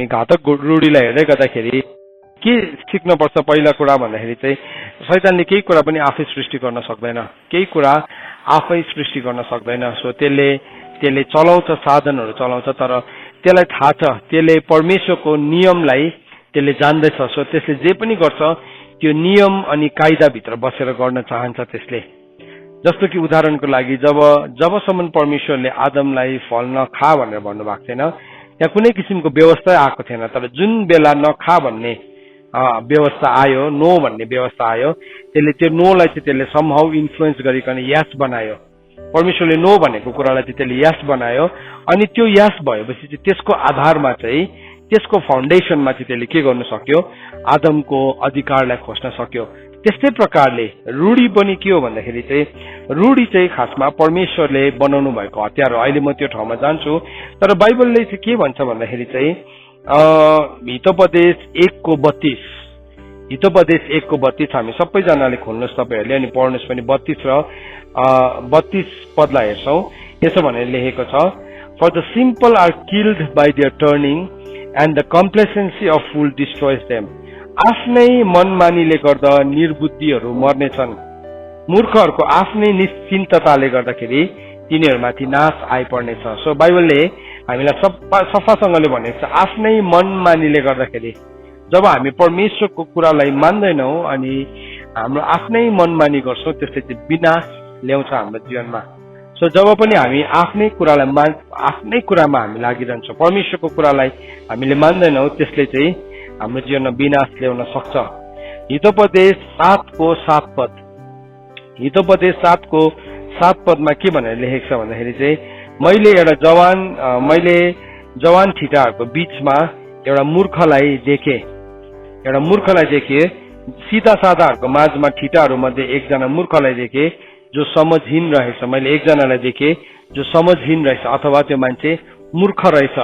हामी घातक रूढीलाई हेर्दै गर्दाखेरि के सिक्नुपर्छ पहिला कुरा भन्दाखेरि चाहिँ शैतानले केही कुरा पनि आफै सृष्टि गर्न सक्दैन, केही कुरा आफै सृष्टि गर्न सक्दैन। सो त्यसले चलाउँछ, साधनहरू चलाउँछ, तर त्यसलाई थाहा छ त्यसले परमेश्वरको नियमलाई त्यसले जान्दैछ। सो त्यसले जे पनि गर्छ त्यो नियम अनि कायदाभित्र बसेर गर्न चाहन्छ त्यसले। जस्तो कि उदाहरणको लागि जबसम्म परमेश्वरले आदमलाई फल नखा भनेर भन्नुभएको थिएन, त्यहाँ कुनै किसिमको व्यवस्था आएको थिएन। तर जुन बेला नखा भन्ने व्यवस्था आयो, नो भन्ने व्यवस्था आयो, त्यसले त्यो नोलाई चाहिँ त्यसले समहाउ इन्फ्लुएन्स गरिकन यस बनायो। परमेश्वरले नो भनेको कुरालाई चाहिँ त्यसले यस बनायो। अनि त्यो यस भएपछि चाहिँ त्यसको आधारमा चाहिँ त्यसको फाउन्डेसनमा चाहिँ त्यसले के गर्न सक्यो, आदमको अधिकारलाई खोज्न सक्यो। त्यस्तै प्रकारले रूढी पनि के हो भन्दाखेरि चाहिँ रूढी चाहिँ खासमा परमेश्वरले बनाउनु भएको हतियार हो। अहिले म त्यो ठाउँमा जान्छु, तर बाइबलले चाहिँ के भन्छ भन्दाखेरि चाहिँ हितोपदेश 1:32 हितोपदेश 1:32 हामी सबैजनाले खोल्नुहोस् तपाईँहरूले अनि पढ्नुहोस् पनि। 32 र 32 पदलाई हेर्छौँ। यसो भनेर लेखेको छ, for the simple are killed by their turning and the complacency of fools destroys them. आफ्नै मनमानीले गर्दा निर्बुद्धिहरू मर्नेछन्, मूर्खहरूको आफ्नै निश्चिन्तताले गर्दाखेरि तिनीहरूमाथि नाश आइपर्नेछ। सो बाइबलले हामीलाई सफासँगले भनेको छ, आफ्नै मनमानीले गर्दाखेरि जब हामी परमेश्वरको कुरालाई मान्दैनौँ अनि हाम्रो आफ्नै मनमानी गर्छौँ, त्यसले चाहिँ विनाश ल्याउँछ हाम्रो जीवनमा। सो जब पनि हामी आफ्नै कुरामा हामी लागिरहन्छौँ, परमेश्वरको कुरालाई हामीले मान्दैनौँ, त्यसले चाहिँ हाम्रो जीवनमा विनाश ल्याउन सक्छ। हितोपदेश 7:7 पद हितोपदेश 7:7 के भनेर लेखेको छ भन्दाखेरि चाहिँ मैले जवान ठिटाहरूको बीचमा एउटा मूर्खलाई देखे, सीधा साधाहरूको माझमा ठिटाहरू मध्ये एकजना मूर्खलाई देखे जो समझहीन रहेछ। मैले एकजनालाई देखे जो समझहीन रहेछ अथवा त्यो मान्छे मूर्ख रहेछ।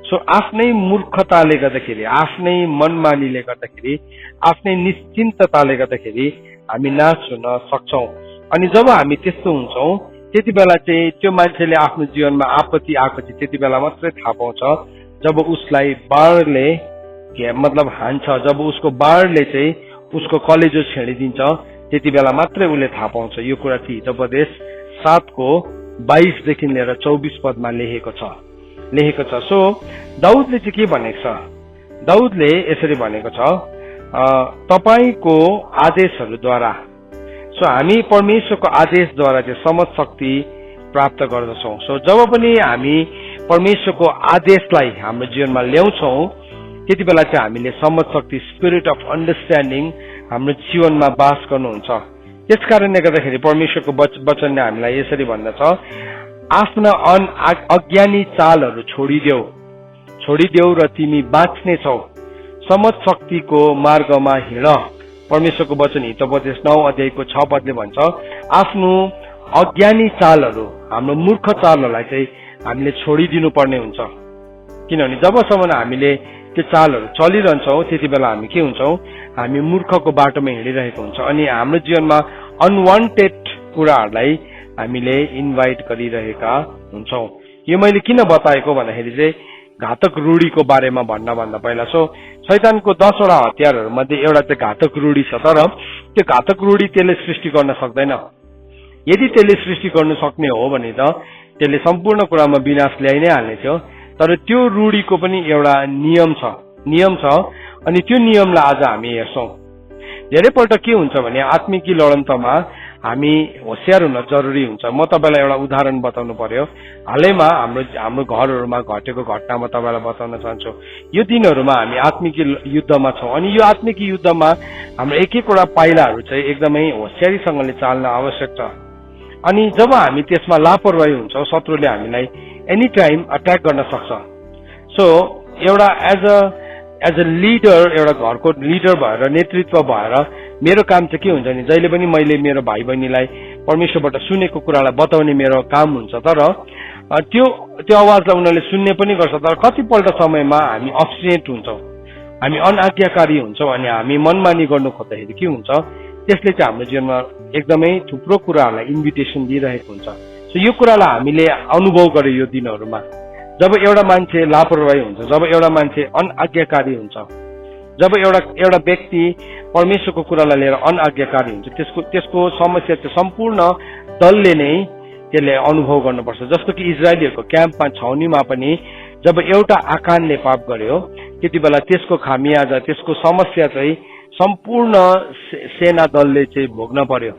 सो आफ्नै मूर्खताले गर्दाखेरि, आफ्नै मनमानीले गर्दाखेरि, आफ्नै निश्चिन्तताले गर्दाखेरि हामी नाश हुन सक्छौँ। अनि जब हामी त्यस्तो हुन्छौँ त्यति बेला चाहिँ त्यो मान्छेले आफ्नो जीवनमा आपत्ति आएको चाहिँ त्यति बेला मात्रै थाहा पाउँछ जब उसलाई बाढले हान्छ, जब उसको बाढले चाहिँ उसको कलेजो छेडिदिन्छ, त्यति बेला मात्रै उसले थाहा पाउँछ। यो कुरा चाहिँ हितोपदेश 7:22 लिएर 24 पदमा लेखेको छ। सो दाउदले चाहिँ के भनेको छ, दाउदले यसरी भनेको छ, तपाईको आदेशहरूद्वारा। सो हामी परमेश्वरको आदेशद्वारा चाहिँ समझ शक्ति प्राप्त गर्दछौँ। सो जब पनि हामी परमेश्वरको आदेशलाई हाम्रो जीवनमा ल्याउँछौँ त्यति बेला चाहिँ हामीले समझ शक्ति, स्पिरिट अफ अन्डरस्ट्यान्डिङ हाम्रो जीवनमा बास गर्नुहुन्छ। त्यस कारणले गर्दाखेरि परमेश्वरको वचनले हामीलाई यसरी भन्दछ, आफ्ना अज्ञानी चालहरू छोडिदेऊ र तिमी बाँच्नेछौ, समझ शक्तिको मार्गमा हिँड। परमेश्वरको वचन हितोपदेश 9:6 पदले भन्छ, आफ्नो अज्ञानी चालहरू, हाम्रो मूर्ख चालहरूलाई चाहिँ हामीले छोडिदिनु पर्ने हुन्छ। किनभने जबसम्म हामीले त्यो चालहरू चलिरहन्छौँ त्यति बेला हामी के हुन्छौँ, हामी मूर्खको बाटोमा हिँडिरहेको हुन्छ अनि हाम्रो जीवनमा अनवान्टेड कुराहरूलाई हामीले इन्भाइट गरिरहेका हुन्छौँ। यो मैले किन बताएको भन्दाखेरि चाहिँ घातक रूढीको बारेमा भन्दा पहिला शैतानको 10 वटा हतियारहरू मध्ये एउटा चाहिँ घातक रूढी छ। तर त्यो घातक रूढी त्यसले सृष्टि गर्न सक्दैन। यदि त्यसले सृष्टि गर्नु सक्ने हो भने त त्यसले सम्पूर्ण कुरामा विनाश ल्याइ नै हाल्ने थियो। तर त्यो रूढीको पनि एउटा नियम छ अनि त्यो नियमलाई आज हामी हेर्छौँ। धेरैपल्ट के हुन्छ भने आत्मिकी लडन्तमा हामी होशियार हुन जरुरी हुन्छ। म तपाईलाई एउटा उदाहरण बताउनु पर्यो। हालैमा हाम्रो घरहरूमा घटेको घटना म तपाईलाई बताउन चाहन्छु। यो दिनहरूमा हामी आत्मिकी युद्धमा छौँ अनि यो आत्मिकी युद्धमा हाम्रो एक एकवटा पाइलाहरू चाहिँ एकदमै होशियारीसँगले चाल्न आवश्यक छ। अनि जब हामी त्यसमा लापरवाही हुन्छौँ शत्रुले हामीलाई एनी टाइम अट्याक गर्न सक्छ। सो एउटा एज अ लिडर, एउटा घरको लिडर भएर, नेतृत्व भएर मेरो काम चाहिँ के हुन्छ नि, जहिले पनि मैले मेरो भाइ बहिनीलाई परमेश्वरबाट सुनेको कुरालाई बताउने मेरो काम हुन्छ। तर त्यो आवाजलाई उनीहरूले सुन्ने पनि गर्छ। तर कतिपल्ट समयमा हामी अब्स्टिनेट हुन्छौँ, हामी अनाज्ञाकारी हुन्छौँ अनि हामी मनमानी गर्नु खोज्दाखेरि के हुन्छ, त्यसले चाहिँ हाम्रो जीवनमा एकदमै थुप्रो कुराहरूलाई इन्भिटेसन दिइरहेको हुन्छ। सो यो कुरालाई हामीले अनुभव गर्यो यो दिनहरूमा। जब एउटा मान्छे लापरवाही हुन्छ, जब एउटा मान्छे अनआज्ञाकारी हुन्छ, जब एउटा व्यक्ति परमेश्वरको कुरालाई लिएर अनआज्ञाकारी हुन्छ, त्यसको समस्या चाहिँ सम्पूर्ण दलले नै त्यसले अनुभव गर्नुपर्छ। जस्तो कि इजरायलीहरूको क्याम्पमा छाउनीमा पनि जब एउटा आकानले पाप गर्यो त्यति बेला त्यसको खामियाजा, त्यसको समस्या चाहिँ सम्पूर्ण सेना दलले चाहिँ भोग्न पर्यो।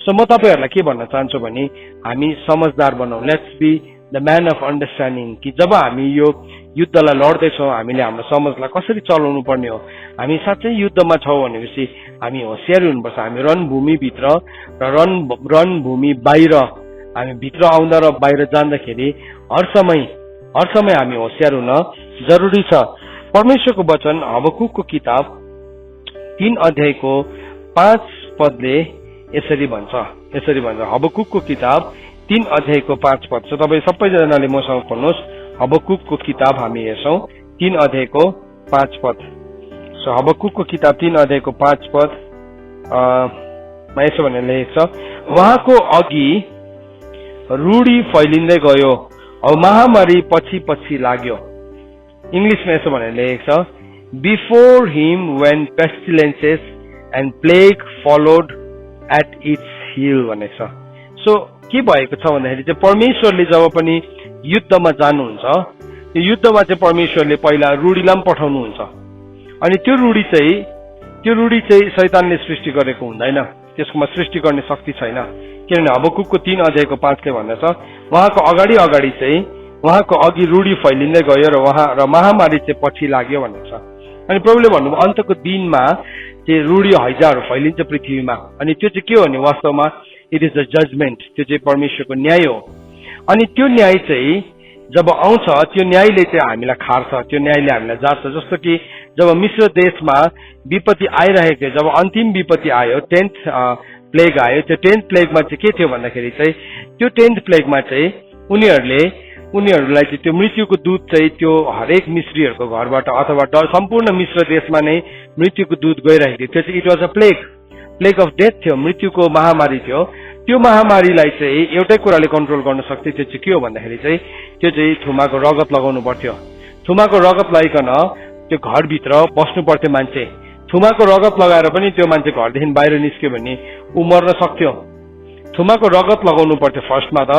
सो म तपाईहरुलाई के भन्न चाहन्छु भने हामी समझदार बनौं, let's be the man of understanding, कि जब हामी यो युद्धलाई लड्दैछौँ हामीले हाम्रो समाजलाई कसरी चलाउनु पर्ने हो। हामी साँच्चै युद्धमा छौँ भनेपछि हामी होशियार हुनुपर्छ। हामी रणभूमिभित्र र रणभूमि बाहिर, हामी भित्र आउँदा र बाहिर जाँदाखेरि हर समय हामी होशियार हुन जरुरी छ। परमेश्वरको वचन हबकुकको किताब 3 अध्यायको 5 पदले यसरी भन्छ, हबकुकको किताब 3 अध्यायको 5 पद। सो तपाईँ सबैजनाले मसँग खोल्नुहोस्, हबकुकको किताब हामी हेर्छौँ 3 अध्यायको 5 पद। सो हबकुकको किताब 3 अध्यायको 5 पद मा यसो भनेर लेखेको छ, उहाँको अघि रूढी फैलिँदै गयो औ महामारी पछि पछि लाग्यो। इंग्लिशमा यसो भनेर लेखेको छ, before him when pestilences and plague followed at its heel भनेको छ। सो के भएको छ भन्दाखेरि चाहिँ परमेश्वरले जब पनि युद्धमा जानुहुन्छ, त्यो युद्धमा चाहिँ परमेश्वरले पहिला रूढीलाई पनि पठाउनुहुन्छ। अनि त्यो रूढी चाहिँ शैतानले सृष्टि गरेको हुँदैन, त्यसकोमा सृष्टि गर्ने शक्ति छैन। किनभने हबकुकको 3 अध्यायको 5 ले भन्दछ, उहाँको अगाडि चाहिँ उहाँको अघि रूढी फैलिँदै गयो र महामारी चाहिँ पछि लाग्यो भनेको छ। अनि प्रभुले भन्नुभयो अन्तको दिनमा चाहिँ रूढी हैजाहरू फैलिन्छ पृथ्वीमा। अनि त्यो चाहिँ के हो भने वास्तवमा इट इज द जजमेन्ट, त्यो चाहिँ परमेश्वरको न्याय हो। अनि त्यो न्याय चाहिँ जब आउँछ, त्यो न्यायले चाहिँ हामीलाई खार्छ, त्यो न्यायले हामीलाई जार्छ। जस्तो कि जब मिश्र देशमा विपत्ति आइरहेको थियो, जब अन्तिम विपत्ति आयो, 10th प्लेग आयो, त्यो 10th प्लेगमा चाहिँ के थियो भन्दाखेरि चाहिँ त्यो 10th प्लेगमा चाहिँ उनीहरूलाई चाहिँ त्यो मृत्युको दूत चाहिँ त्यो हरेक मिश्रीहरूको घरबाट अथवा सम्पूर्ण मिश्र देशमा नै मृत्युको दूत गइरहेको थियो। त्यो चाहिँ it was a plague of death थियो, मृत्युको महामारी थियो। त्यो महामारीलाई चाहिँ एउटै कुराले कन्ट्रोल गर्न सक्थ्यो, त्यो चाहिँ के हो भन्दाखेरि चाहिँ त्यो चाहिँ थुमाको रगत लगाउनु पर्थ्यो। थुमाको रगत लगाइकन त्यो घरभित्र बस्नु पर्थ्यो मान्छे। थुमाको रगत लगाएर पनि त्यो मान्छे घरदेखि बाहिर निस्क्यो भने ऊ मर्न सक्थ्यो। थुमाको रगत लगाउनु पर्थ्यो फर्स्टमा त,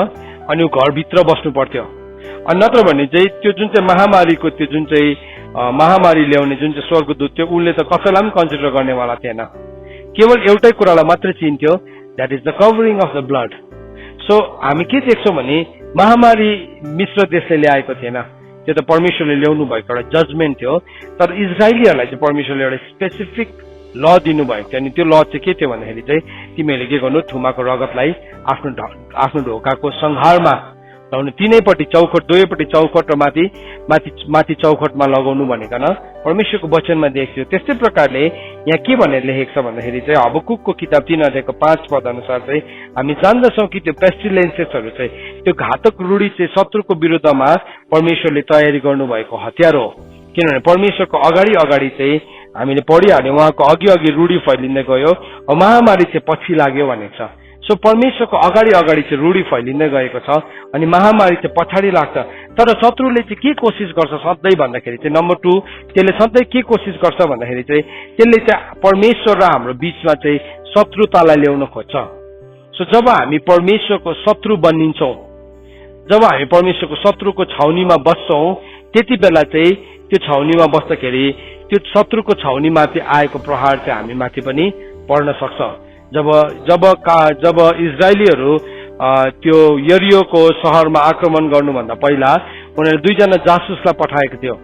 अनि ऊ घरभित्र बस्नु पर्थ्यो। अनि नत्र भने चाहिँ त्यो जुन चाहिँ महामारीको त्यो जुन चाहिँ महामारी ल्याउने जुन चाहिँ स्वर्गदूत थियो, उसले त कसैलाई पनि कन्सिडर गर्नेवाला थिएन। केवल एउटै कुरालाई मात्रै चिन्थ्यो, that is the covering of the blood. So हामी के देख्छौँ भने महामारी मिश्र देशले ल्याएको थिएन, त्यो त परमेश्वरले ल्याउनु भएको एउटा जजमेन्ट थियो। तर इजरायलीहरूलाई चाहिँ परमेश्वरले एउटा स्पेसिफिक ल दिनुभएको थियो। अनि त्यो ल चाहिँ के थियो भन्दाखेरि चाहिँ तिमीहरूले के गर्नु, थुमाको रगतलाई आफ्नो ढोकाको संहारमा लगाउनु, तीनैपट्टि चौखट, दुवैपट्टि चौखट र माथि चौखटमा लगाउनु भनेकन परमेश्वरको वचनमा देखियो। त्यस्तै प्रकारले यहाँ के भनेर लेखेको छ भन्दाखेरि चाहिँ हबकुकको किताब 3 अध्यायको 5 पद अनुसार चाहिँ हामी जान्दछौँ कि त्यो पेस्टिलेन्सेसहरू चाहिँ त्यो घातक रूढी चाहिँ शत्रुको विरुद्धमा परमेश्वरले तयारी गर्नुभएको हतियार हो। किनभने परमेश्वरको अगाडि चाहिँ हामीले पढिहाल्यौँ, उहाँको अघि रूढी फैलिँदै गयो, महामारी चाहिँ पछि लाग्यो भनेको छ। सो परमेश्वरको अगाडि चाहिँ रूढी फैलिँदै गएको छ अनि महामारी चाहिँ पछाडि लाग्छ। तर शत्रुले चाहिँ के कोसिस गर्छ सधैँ भन्दाखेरि चाहिँ नम्बर 2, त्यसले सधैँ के कोसिस गर्छ भन्दाखेरि चाहिँ त्यसले चाहिँ परमेश्वर र हाम्रो बीचमा चाहिँ शत्रुतालाई ल्याउन खोज्छ। सो जब हामी परमेश्वरको शत्रु बनिन्छौँ, जब हामी परमेश्वरको शत्रुको छाउनीमा बस्छौँ, त्यति बेला चाहिँ त्यो छाउनीमा बस्दाखेरि त्यो शत्रुको छाउनीमाथि आएको प्रहार चाहिँ हामी माथि पनि पर्न सक्छ। जब इजरायलीहरू त्यो यरियोको शहरमा आक्रमण गर्नुभन्दा पहिला उनीहरूले 2 जना जासुसलाई पठाएको थियो।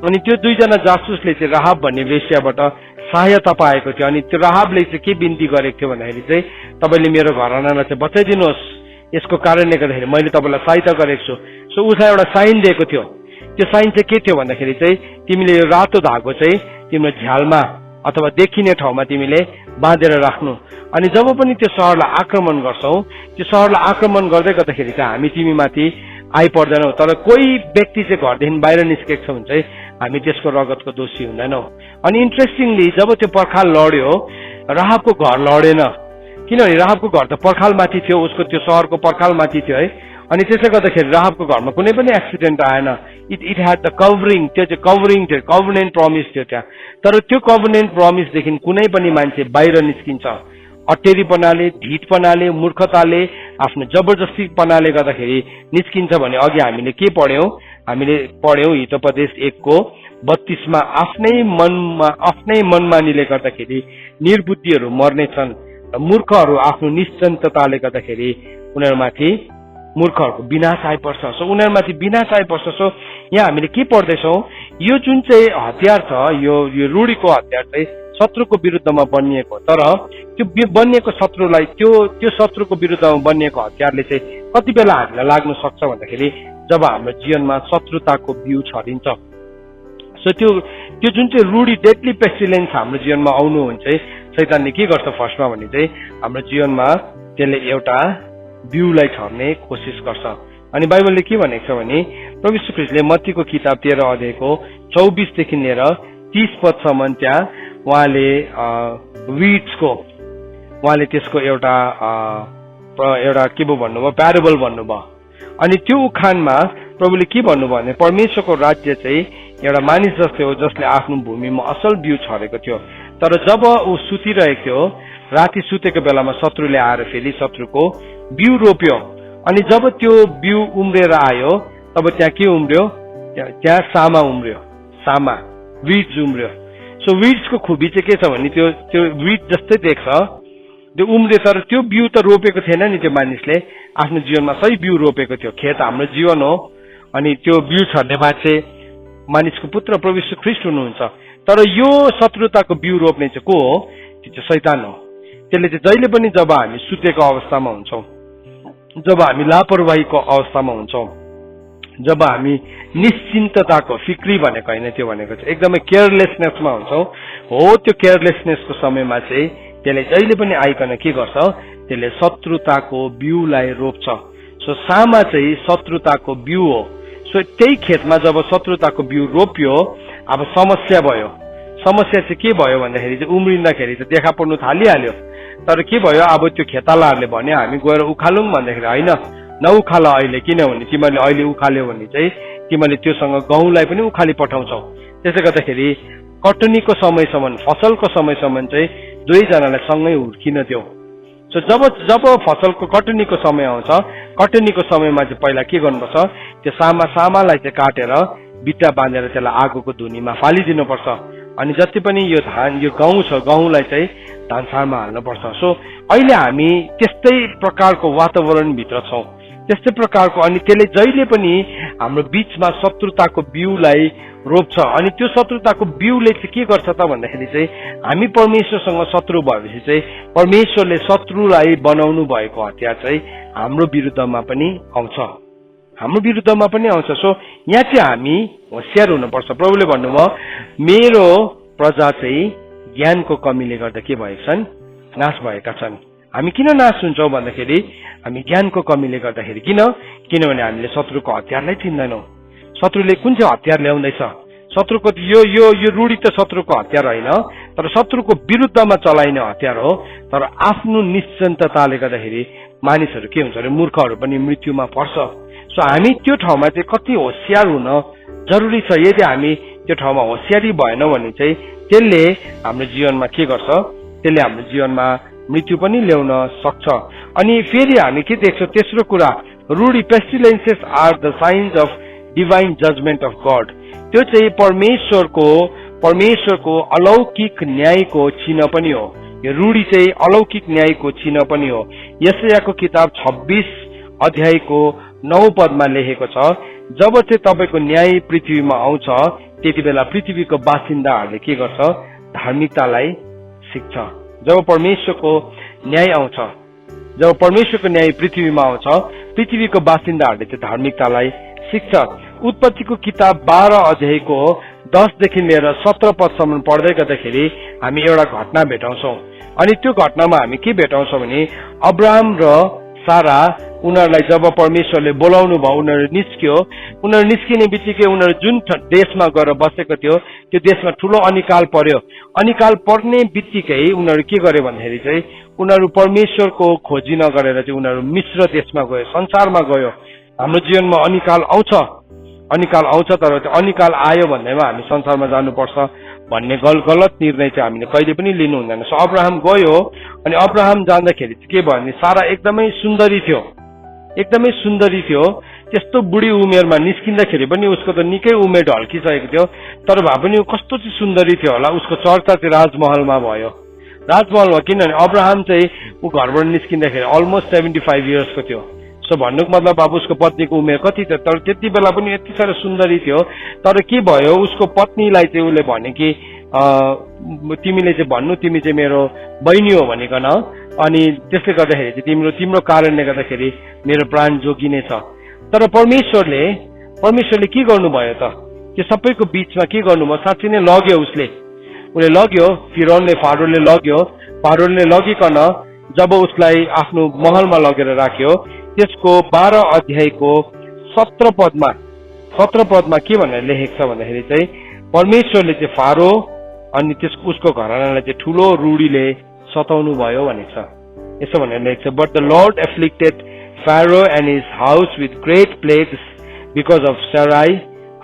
अनि त्यो 2 जना जासुसले चाहिँ राहाब भन्ने वेश्याबाट सहायता पाएको थियो। अनि त्यो राहाबले चाहिँ के बिन्ती गरेको थियो भन्दाखेरि चाहिँ तपाईँले मेरो घरआनालाई चाहिँ बचाइदिनुहोस्, यसको कारणले गर्दाखेरि मैले तपाईँलाई सहायता गरेको छु। सो उसलाई एउटा साइन दिएको थियो। त्यो साइन चाहिँ के थियो भन्दाखेरि चाहिँ तिमीले यो रातो धागो चाहिँ तिम्रो झ्यालमा अथवा देखिने ठाउँमा तिमीले बाँधेर राख्नु। अनि जब पनि त्यो सहरलाई आक्रमण गर्छौ, त्यो सहरलाई आक्रमण गर्दै गर्दाखेरि चाहिँ हामी तिमीमाथि आइपर्दैनौ। तर कोही व्यक्ति चाहिँ घरदेखि बाहिर निस्केको छ भने चाहिँ हामी त्यसको रगतको दोषी हुँदैनौ। अनि इन्ट्रेस्टिङली जब त्यो पर्खाल लड्यो, राहाबको घर लडेन, किनभने राहाबको घर त पर्खालमाथि थियो, उसको त्यो सहरको पर्खालमाथि थियो है। अनि त्यसले गर्दाखेरि राहाबको घरमा कुनै पनि एक्सिडेन्ट आएन, इट ह्याड द कभरिङ, त्यो चाहिँ कभरिङ थियो, कभनेन्ट प्रमिस थियो त्यहाँ। तर त्यो कभनेन्ट प्रमिसदेखि कुनै पनि मान्छे बाहिर निस्किन्छ अटेरीपनाले, ढिटपनाले, मूर्खताले, आफ्नो जबरजस्तीपनाले गर्दाखेरि निस्किन्छ भने अघि हामीले के पढ्यौं? हामीले पढ्यौं हितोपदेश 1 को 32 मा आफ्नै मनमानीले गर्दाखेरि निर्बुद्धिहरू मर्नेछन् र मूर्खहरू आफ्नो निश्चन्तताले गर्दाखेरि उनीहरूमाथि मूर्खहरूको विनाश आइपर्छ। सो उनीहरूमाथि विनाश आइपर्छ। सो यहाँ हामीले के पढ्दैछौँ? यो जुन चाहिँ हतियार छ, यो रूढीको हतियार चाहिँ शत्रुको विरुद्धमा बनिएको, तर त्यो बनिएको शत्रुलाई त्यो शत्रुको विरुद्धमा बनिएको हतियारले चाहिँ कति बेला हामीलाई लाग्न सक्छ भन्दाखेरि जब हाम्रो जीवनमा शत्रुताको बिउ छरिन्छ। सो त्यो जुन चाहिँ रूढी डेडली पेस्टिलेन्स हाम्रो जीवनमा आउनु हुन्छ, शैतानले के गर्छ फर्स्टमा भने चाहिँ हाम्रो जीवनमा त्यसले एउटा बिउलाई छर्ने कोसिस गर्छ। अनि बाइबलले के भनेको छ भने प्रभु यीशु ख्रीष्टले मत्तीको किताब 13 अध्यायको 24 देखि लिएर 30 पदसम्म त्यहाँ उहाँले त्यसको एउटा के पो भन्नुभयो, प्याराबल भन्नुभयो। अनि त्यो उखानमा प्रभुले के भन्नुभयो भने परमेश्वरको राज्य चाहिँ एउटा मानिस जस्तै हो जसले आफ्नो भूमिमा असल बिउ छरेको थियो। तर जब ऊ सुतिरहेको थियो, राति सुतेको बेलामा शत्रुले आएर फेरि शत्रुको बिउ रोप्यो। अनि जब त्यो बिउ उम्रेर आयो तब त्यहाँ के उम्र्यो? त्यहाँ सामा उम्र्यो, सामा विड्स उम्र्यो। सो विड्सको खुबी चाहिँ के छ भने त्यो विड जस्तै देख्छ, त्यो उम्रे, तर त्यो बिउ त रोपेको थिएन नि। त्यो मानिसले आफ्नो जीवनमा सही बिउ रोपेको थियो। खेत हाम्रो जीवन हो अनि त्यो बिउ छर्ने मान्छे मानिसको पुत्र प्रभु यीशु ख्रीष्ट हुनुहुन्छ। तर यो शत्रुताको बिउ रोप्ने चाहिँ को हो? त्यो चाहिँ शैतान हो। त्यसले चाहिँ जहिले पनि जब हामी सुतेको अवस्थामा हुन्छौँ, जब हामी लापरवाहीको अवस्थामा हुन्छौँ, जब हामी निश्चिन्तताको, फिक्री भनेको होइन, त्यो भनेको चाहिँ एकदमै केयरलेसनेसमा हुन्छौँ, हो त्यो केयरलेसनेसको समयमा चाहिँ त्यसले जहिले पनि आइकन के गर्छ? त्यसले शत्रुताको बिउलाई रोप्छ। सो सामा चाहिँ शत्रुताको बिउ हो। सो त्यही खेतमा जब शत्रुताको बिउ रोप्यो, अब समस्या भयो। समस्या चाहिँ के भयो भन्दाखेरि चाहिँ उम्रिँदाखेरि त देखा पर्नु थालिहाल्यो। तर के भयो? अब त्यो खेतालाहरूले भन्यो हामी गएर उखालौँ भन्दाखेरि होइन, नउखाल अहिले, किनभने तिमीले अहिले उखाल्यो भने चाहिँ तिमीले त्योसँग गहुँलाई पनि उखाली पठाउँछौ। त्यसले गर्दाखेरि कटनीको समयसम्म, फसलको समयसम्म चाहिँ दुवैजनालाई सँगै हुर्किन दियो। सो जब फसलको कटनीको समय आउँछ, कटनीको समयमा चाहिँ पहिला के गर्नुपर्छ? त्यो सामालाई चाहिँ काटेर बिटा बाँधेर त्यसलाई आगोको धुनीमा फालिदिनुपर्छ। अनि जति पनि यो धान, यो गहुँ छ, गहुँलाई चाहिँ धानसारमा हाल्नुपर्छ। सो अहिले हामी त्यस्तै प्रकारको वातावरणभित्र छौँ, त्यस्तै प्रकारको। अनि त्यसले जहिले पनि हाम्रो बीचमा शत्रुताको बिउलाई रोप्छ। अनि त्यो शत्रुताको बिउले चाहिँ के गर्छ त भन्दाखेरि चाहिँ हामी परमेश्वरसँग शत्रु भएपछि चाहिँ परमेश्वरले शत्रुलाई बनाउनु भएको हतियार चाहिँ हाम्रो विरुद्धमा पनि आउँछ, हाम्रो विरुद्धमा पनि आउँछ। सो यहाँ चाहिँ हामी होशियार हुनुपर्छ। प्रभुले भन्नुभयो मेरो प्रजा चाहिँ ज्ञानको कमीले गर्दा के भएका छन्? नाश भएका छन्। हामी किन नाश हुन्छौँ भन्दाखेरि हामी ज्ञानको कमीले गर्दाखेरि। किनभने हामीले शत्रुको हतियारलाई चिन्दैनौँ। शत्रुले कुन चाहिँ हतियार ल्याउँदैछ? शत्रुको यो रूढी त शत्रुको हतियार होइन, तर शत्रुको विरुद्धमा चलाइने हतियार हो। तर आफ्नो निश्चन्तताले गर्दाखेरि मानिसहरू के हुन्छ भने मूर्खहरू पनि मृत्युमा पर्छ। सो हामी त्यो ठाउँमा चाहिँ कति होशियार हुन जरुरी छ। यदि हामी त्यो ठाउँमा होशियारी भएन भने चाहिँ त्यसले हाम्रो जीवनमा के गर्छ? त्यसले हाम्रो जीवनमा मृत्यु पनि ल्याउन सक्छ। अनि फेरि हामी के देख्छौँ? तेस्रो कुरा, रूढी pestilences are the signs of divine judgement of God. त्यो चाहिँ परमेश्वरको अलौकिक न्यायको चिन्ह पनि हो। यो रूढी चाहिँ अलौकिक न्यायको चिन्ह पनि हो। यशायाको किताब 26 अध्यायको 9 पदमा लेखेको छ, जब चाहिँ तपाईको न्याय पृथ्वीमा आउँछ त्यति बेला पृथ्वीको बासिन्दाहरूले के गर्छ? धार्मिकतालाई सिक्छ। जब परमेश्वरको न्याय आउँछ, जब परमेश्वरको न्याय पृथ्वीमा आउँछ, पृथ्वीको बासिन्दाहरूले चाहिँ धार्मिकतालाई सिक्छ। उत्पत्तिको किताब 12 अध्यायको 10 देखि लिएर 17 पदसम्म पढ्दै गर्दाखेरि हामी एउटा घटना भेटाउँछौँ। अनि त्यो घटनामा हामी के भेटाउँछौँ भने अब्राहम र सारा उनीहरूलाई जब परमेश्वरले बोलाउनु भयो, उनीहरू निस्कियो। उनीहरू निस्किने बित्तिकै उनीहरू जुन देशमा गएर बसेको थियो त्यो देशमा ठुलो अनिकाल पर्यो। अनिकाल पर्ने बित्तिकै उनीहरू के गर्यो भन्दाखेरि चाहिँ उनीहरू परमेश्वरको खोजी नगरेर चाहिँ उनीहरू मिश्र देशमा गयो, संसारमा गयो। हाम्रो जीवनमा अनिकाल आउँछ, अनिकाल आउँछ, तर त्यो अनिकाल आयो भन्दैमा हामी संसारमा जानुपर्छ भन्ने गलत निर्णय चाहिँ हामीले कहिले पनि लिनु हुँदैन। सो अब्राहम गयो, अनि अब्राहम जाँदाखेरि चाहिँ के भयो भने सारा एकदमै सुन्दरी थियो, एकदमै सुन्दरी थियो। त्यस्तो बुढी उमेरमा निस्किँदाखेरि पनि उसको त निकै उमेर ढल्किसकेको थियो, तर भए पनि कस्तो चाहिँ सुन्दरी थियो होला। उसको चर्चा चाहिँ राजमहलमा भयो, राजमहलमा, किनभने अब्राहम चाहिँ ऊ घरबाट निस्किँदाखेरि अलमोस्ट 75 इयर्सको थियो। सो भन्नुको मतलब अब उसको पत्नीको उमेर कति थियो, तर त्यति बेला पनि यति साह्रो सुन्दरी थियो। तर के भयो, उसको पत्नीलाई चाहिँ उसले भने कि तिमीले चाहिँ भन्नु तिमी चाहिँ मेरो बहिनी हो भनिकन, अनि त्यसले गर्दाखेरि चाहिँ तिम्रो कारणले गर्दाखेरि मेरो प्राण जोगिने छ। तर परमेश्वरले के गर्नुभयो त, त्यो सबैको बीचमा के गर्नुभयो, साँच्चै नै लग्यो उसले लग्यो, फारोले लगिकन जब उसलाई आफ्नो महलमा लगेर राख्यो, त्यसको 12 अध्यायको 17 पदमा के भनेर लेखेको छ भन्दाखेरि चाहिँ परमेश्वरले चाहिँ फारो अनि उसको घरानालाई चाहिँ ठूलो रूढीले सताउनु भयो भनेको छ। यसो भनेर लेखेको छ, but the Lord afflicted Pharaoh and his house with great plagues because of Sarai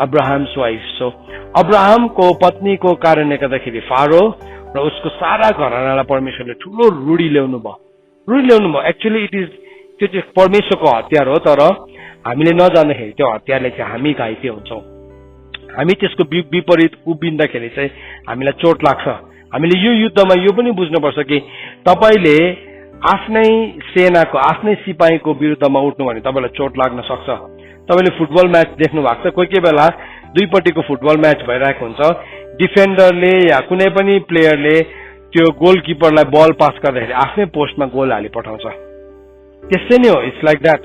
Abraham's wife. So अब्राहमको पत्नीको कारणले गर्दाखेरि फारो र उसको सारा घरानालाई परमेश्वरले ठूलो रूढी ल्याउनु भयो। एक्चुअली त्यो चाहिँ परमेश्वरको हतियार हो, तर हामीले नजान्दाखेरि त्यो हतियारले चाहिँ हामी घाइते हुन्छौँ। हामी त्यसको विपरीत उभिँदाखेरि चाहिँ हामीलाई चोट लाग्छ। हामीले यो युद्धमा यो पनि बुझ्नुपर्छ कि तपाईले आफ्नै सेनाको, आफ्नै सिपाहीको विरुद्धमा उठ्नु भने तपाईँलाई चोट लाग्न सक्छ। तपाईँले फुटबल म्याच देख्नु भएको छ, कोही बेला दुईपट्टिको फुटबल म्याच भइरहेको हुन्छ, डिफेन्डरले या कुनै पनि प्लेयरले त्यो गोलकिपरलाई बल पास गर्दाखेरि आफ्नै पोस्टमा गोल हाली पठाउँछ। त्यस्तै नै हो, इट्स लाइक द्याट।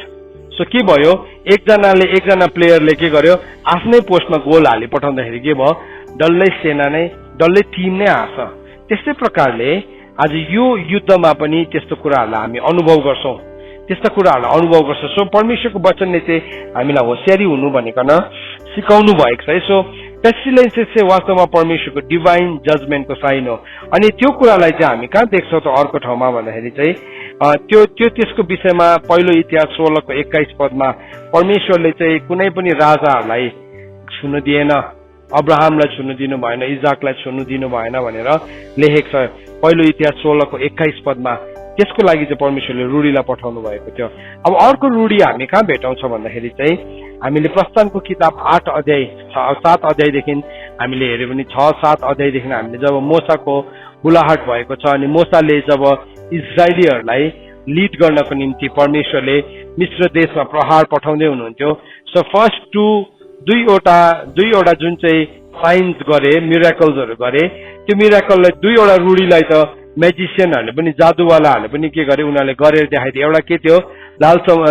सो के भयो, एकजना प्लेयरले के गर्यो, आफ्नै पोस्टमा गोल हाली पठाउँदाखेरि के भयो, डल्लै टिम नै हार्छ। त्यस्तै प्रकारले आज यो युद्धमा पनि त्यस्तो कुराहरूलाई हामी अनुभव गर्छौँ, सो परमेश्वरको वचनले चाहिँ हामीलाई होसियारी हुनु भनिकन सिकाउनु भएको छ। सो पेस्टिलेन्सेस चाहिँ वास्तवमा परमेश्वरको डिभाइन जजमेन्टको साइन हो। अनि त्यो कुरालाई चाहिँ हामी कहाँ देख्छौँ त अर्को ठाउँमा भन्दाखेरि चाहिँ त्यसको विषयमा पहिलो इतिहास 16:21 पदमा परमेश्वरले चाहिँ कुनै पनि राजाहरूलाई छुन दिएन, अब्राहमलाई छुन दिनु भएन, इजाकलाई छुन दिनु भएन भनेर लेखेको छ पहिलो इतिहास 16:21 पदमा। त्यसको लागि चाहिँ परमेश्वरले रूढीलाई पठाउनु भएको थियो। अब अर्को रूढी हामी कहाँ भेटाउँछ भन्दाखेरि चाहिँ हामीले प्रस्थानको किताब 7 अध्यायदेखि हामीले हेऱ्यो भने 6-7 अध्यायदेखि हामीले जब मोसाको बुलाहट भएको छ, अनि मोसाले जब इजरायलीहरूलाई लिड गर्नको निम्ति परमेश्वरले मिश्र देशमा प्रहार पठाउँदै हुनुहुन्थ्यो। सो फर्स्ट दुईवटा जुन चाहिँ साइन्स गरे, मिराकल्सहरू गरे, त्यो मिराकललाई दुईवटा रूढीलाई त म्याजिसियनहरूले पनि, जादुवालाहरूले पनि के गरे, उनीहरूले गरेर देखाइदियो। एउटा के थियो,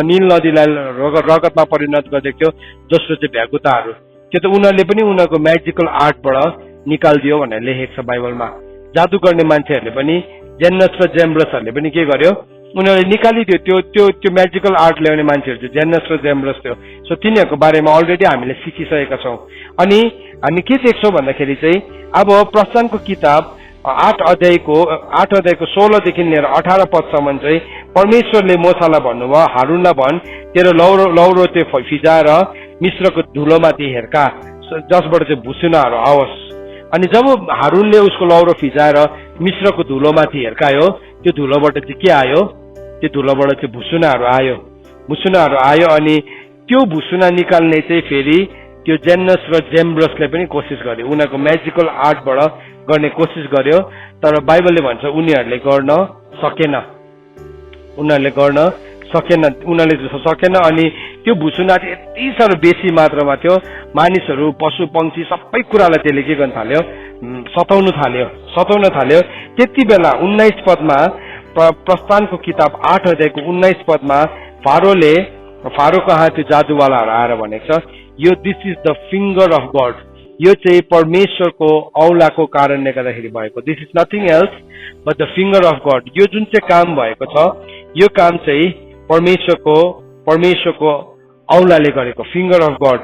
नील नदीलाई रगतमा परिणत गरिदिएको थियो, दोस्रो चाहिँ भ्यागुताहरू, त्यो त उनीहरूले पनि उनीहरूको म्याजिकल आर्टबाट निकालिदियो भनेर लेखेको छ बाइबलमा। जादु गर्ने मान्छेहरूले पनि, जेन्नस र जेम्ब्रसहरूले पनि के गर्यो, उनीहरूले निकालिदियो। त्यो म्याजिकल आर्ट ल्याउने मान्छेहरू चाहिँ जेन्नस र जेम्ब्रस थियो। सो तिनीहरूको बारेमा अलरेडी हामीले सिकिसकेका छौँ। अनि हामी के देख्छौँ भन्दाखेरि चाहिँ अब प्रस्थानको किताब 8 अध्यायको 16देखि लिएर 18 पदसम्म चाहिँ परमेश्वरले मोसालाई भन्नुभयो, हारूनलाई भन्, तेरो लौरो त्यो फिजाएर मिश्रको धुलोमाथि हेर्का, जसबाट चाहिँ भुसुनाहरू आओस्। अनि जब हारूनले उसको लौरो फिजाएर मिश्रको धुलोमाथि हेर्कायो, त्यो धुलोबाट चाहिँ के आयो, त्यो धुलोबाट चाहिँ भुसुनाहरू आयो। अनि त्यो भुसुना निकाल्ने चाहिँ फेरि त्यो जेन्नस र जेम्ब्रसले पनि कोसिस गर्यो, उनीहरूको म्याजिकल आर्टबाट गर्ने कोसिस गर्यो, तर बाइबलले भन्छ उनीहरूले गर्न सकेन। अनि त्यो भुसुना चाहिँ यति साह्रो बेसी मात्रामा थियो, मानिसहरू, पशु पक्षी सबै कुरालाई त्यसले के गर्न थाल्यो, सताउन थाल्यो। त्यति बेला 19 पदमा, प्रस्थानको किताब 8 अध्यायको 19 पदमा फारो कहाँ त्यो जादुवालाहरू आएर भनेको छ, यो this is the finger of God, यो चाहिँ परमेश्वरको औलाको कारणले गर्दाखेरि भएको, this is nothing else but the finger of God. यो जुन चाहिँ काम भएको छ, यो काम चाहिँ परमेश्वरको औलाले गरेको, फिङ्गर अफ गड।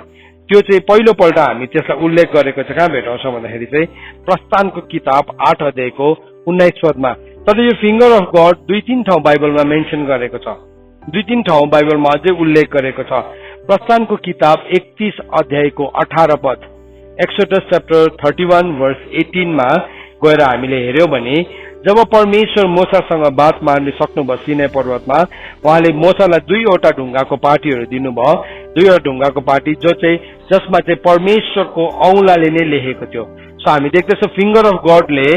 त्यो चाहिँ पहिलोपल्ट हामी त्यसलाई उल्लेख गरेको चाहिँ कहाँ भेटाउँछौँ भन्दाखेरि चाहिँ प्रस्थानको किताब 8 अध्यायको 19 पदमा। तर यो फिङ्गर अफ गड 2-3 ठाउँ बाइबलमा मेन्सन गरेको छ, 2-3 ठाउँ बाइबलमा अझै उल्लेख गरेको छ। प्रस्थानको किताब 31 अध्यायको 18 पद, एक्सोडस च्याप्टर 31 वर्स 18 मा गएर हामीले हेर्यौं भने जब परमेश्वर मोसासँग बात मार्न सक्नुभयो सिनै पर्वतमा, उहाँले मोसालाई 2वटा ढुङ्गाको पाटीहरू दिनुभयो, 2वटा ढुङ्गाको पाटी जसमा चाहिँ परमेश्वरको औंलाले नै लेखेको थियो। सो हामी देख्दैछौँ फिंगर अफ गडले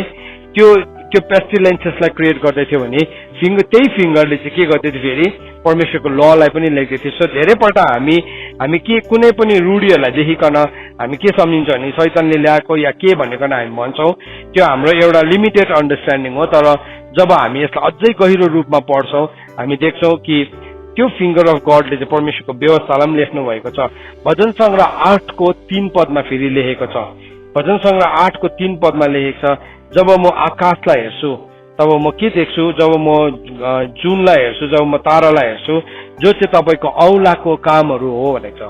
त्यो पेस्टिलेन्सेसलाई क्रिएट गर्दै थियो भने त्यही फिंगरले चाहिँ के गर्दै थियो फेरि परमेश्वरको ललाई पनि लेख्दै थियो। सो धेरैपल्ट हामी के कुनै पनि रूढिहरूलाई देखिकन हामी के सम्झिन्छ भने शैतानले ल्याएको या के भनेकन हामी भन्छौँ, त्यो हाम्रो एउटा लिमिटेड अन्डरस्ट्यान्डिङ हो। तर जब हामी यसलाई अझै गहिरो रूपमा पढ्छौँ हामी देख्छौँ कि त्यो फिंगर अफ गडले चाहिँ परमेश्वरको व्यवस्थालाई पनि लेख्नु भएको छ। भजन संग्रह 8 को 3 पदमा फेरि लेखेको छ। भजन संग्रह 8 को 3 पदमा लेखेको छ, जब म आकाशलाई हेर्छु तब म के देख्छु, जब म जुनलाई हेर्छु, जब म तारालाई हेर्छु, जो चाहिँ तपाईको औलाको कामहरू हो भनेको छ।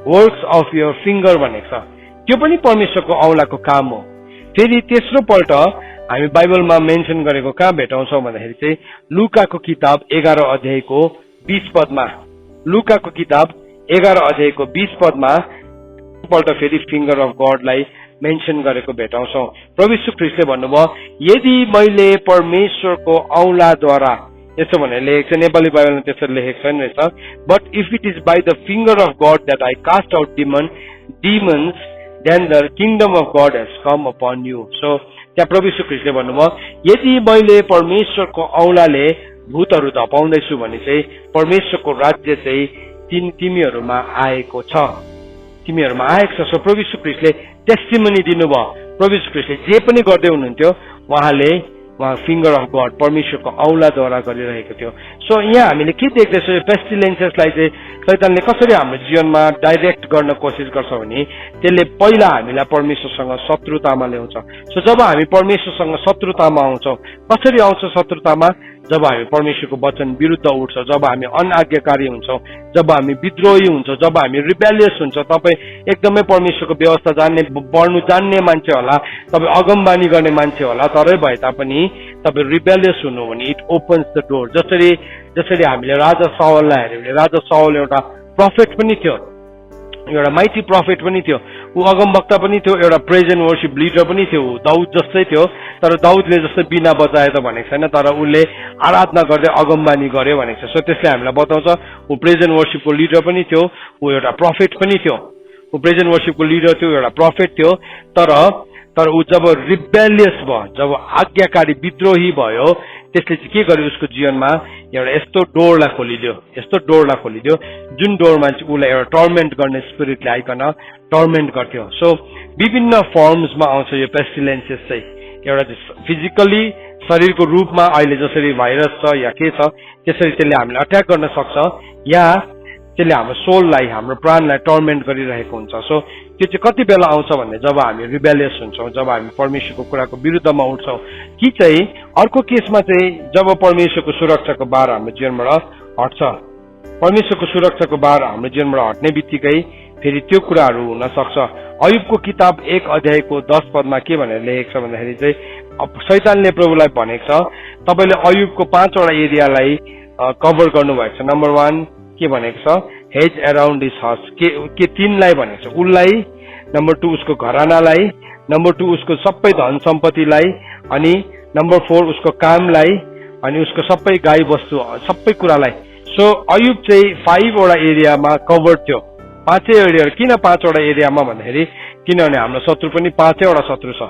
वर्क्स अफ योर फिंगर भनेको छ, त्यो पनि परमेश्वरको औलाको काम हो। फेरि तेस्रो पल्ट हामी बाइबलमा मेन्सन गरेको कहाँ भेटाउँछौँ भन्दाखेरि चाहिँ लुकाको किताब 11 अध्यायको 20 पदमा, लुकाको किताब 11 अध्यायको 20 पदमा पल्ट फेरि फिंगर अफ गडलाई मेन्सन गरेको भेटाउँछौँ। प्रभु यीशु ख्रीष्टले भन्नुभयो, यदि मैले परमेश्वरको औलाद्वारा, यसो भनेर लेखेको छ, नेपाली बाइबलमा त्यसरी लेखेको छैन रहेछ, but if it is by the finger of God that I cast out demons then the kingdom of God has come upon you. So त्यहाँ प्रभु यीशु ख्रीष्टले भन्नुभयो, यदि मैले परमेश्वरको औलाले भूतहरू धपाउँदैछु भने चाहिँ परमेश्वरको राज्य चाहिँ तिमीहरूमा आएको छ, तिमीहरूमा आएको छ। सो प्रभु यीशु ख्रीष्टले टेस्टिमनी दिनुभयो। प्रभु यीशु ख्रीष्टले जे पनि गर्दै हुनुहुन्थ्यो उहाँ फिंगर अफ गड परमेश्वरको औलाद्वारा गरिरहेको थियो। सो यहाँ हामीले के देख्दैछौँ, पेस्टिलेन्सेसलाई चाहिँ शैतानले कसरी हाम्रो जीवनमा डाइरेक्ट गर्न कोसिस गर्छ भने त्यसले पहिला हामीलाई परमेश्वरसँग शत्रुतामा ल्याउँछ। सो जब हामी परमेश्वरसँग शत्रुतामा आउँछौँ, कसरी आउँछ शत्रुतामा? जब हामी परमेश्वरको वचन विरुद्ध उठ्छौँ, जब हामी अनाज्ञाकारी हुन्छौँ, जब हामी विद्रोही हुन्छौँ, जब हामी रिबेलियस हुन्छौँ। तपाईँ एकदमै परमेश्वरको व्यवस्था बढ्नु जान्ने मान्छे होला, तपाईँ अगमबानी गर्ने मान्छे होला, तरै भए तापनि तपाईँ रिबेलियस हुनु भने इट ओपन्स द डोर। जसरी हामीले राजा साउललाई हेऱ्यौँ भने राजा साउल एउटा प्रफेट पनि थियो, एउटा माइटी प्रफेट पनि थियो, ऊ अगमवक्ता पनि थियो, एउटा प्रेज एन्ड वर्शिप लिडर पनि थियो, दाउद जस्तै थियो। तर दाउदले जस्तै बिना बजाए त भनेको छैन, तर उसले आराधना गर्दै अगमबानी गर्यो भनेको छ। सो त्यसले हामीलाई बताउँछ ऊ प्रेज एन्ड वर्शिपको लिडर पनि थियो, ऊ एउटा प्रफेट पनि थियो। ऊ प्रेज एन्ड वर्शिपको लिडर थियो, एउटा प्रफेट थियो। तर ऊ जब रिबेलियस भयो, जब आज्ञाकारी विद्रोही भयो, त्यसले चाहिँ के गर्यो, उसको जीवनमा एउटा यस्तो डोरलाई खोलिदियो जुन डोरमा चाहिँ उसलाई एउटा टर्मेन्ट गर्ने स्पिरिटले आइकन टर्मेन्ट गर्थ्यो। सो विभिन्न फर्म्समा आउँछ यो पेस्टिलेन्सेस चाहिँ। एउटा फिजिकली शरीरको रूपमा अहिले जसरी भाइरस छ या के छ त्यसरी त्यसले हामीलाई अट्याक गर्न सक्छ, या त्यसले हाम्रो सोललाई, हाम्रो प्राणलाई टर्मेन्ट गरिरहेको हुन्छ। सो त्यो चाहिँ कति बेला आउँछ भन्ने, जब हामी रिबेलियस हुन्छौँ, जब हामी परमेश्वरको कुराको विरुद्धमा उठ्छौँ, कि चाहिँ अर्को केसमा चाहिँ जब परमेश्वरको सुरक्षाको बार हाम्रो जीवनबाट हट्छ। परमेश्वरको सुरक्षाको बार हाम्रो जीवनबाट हट्ने बित्तिकै फेरि त्यो कुराहरू हुन सक्छ। अयुबको किताब 1 अध्यायको 10 पदमा के भनेर लेखेको छ भन्दाखेरि चाहिँ शैतानले प्रभुलाई भनेको छ, तपाईँले अयुबको 5वटा एरियालाई कभर गर्नुभएको छ। नम्बर 1 के भनेको छ, हेज अराउन्ड हिज हाउस, के 3लाई भनेको छ, उसलाई। नम्बर 2 उसको घरानालाई। नम्बर 2 उसको सबै धन सम्पत्तिलाई। अनि नम्बर 4 उसको कामलाई, अनि उसको सबै गाई बस्तु सबै कुरालाई। सो अयुब चाहिँ 5वटा एरियामा कभर थियो। 5 एरिया। किन 5वटा एरियामा भन्दाखेरि किनभने हाम्रो शत्रु पनि 5वटा शत्रु छ,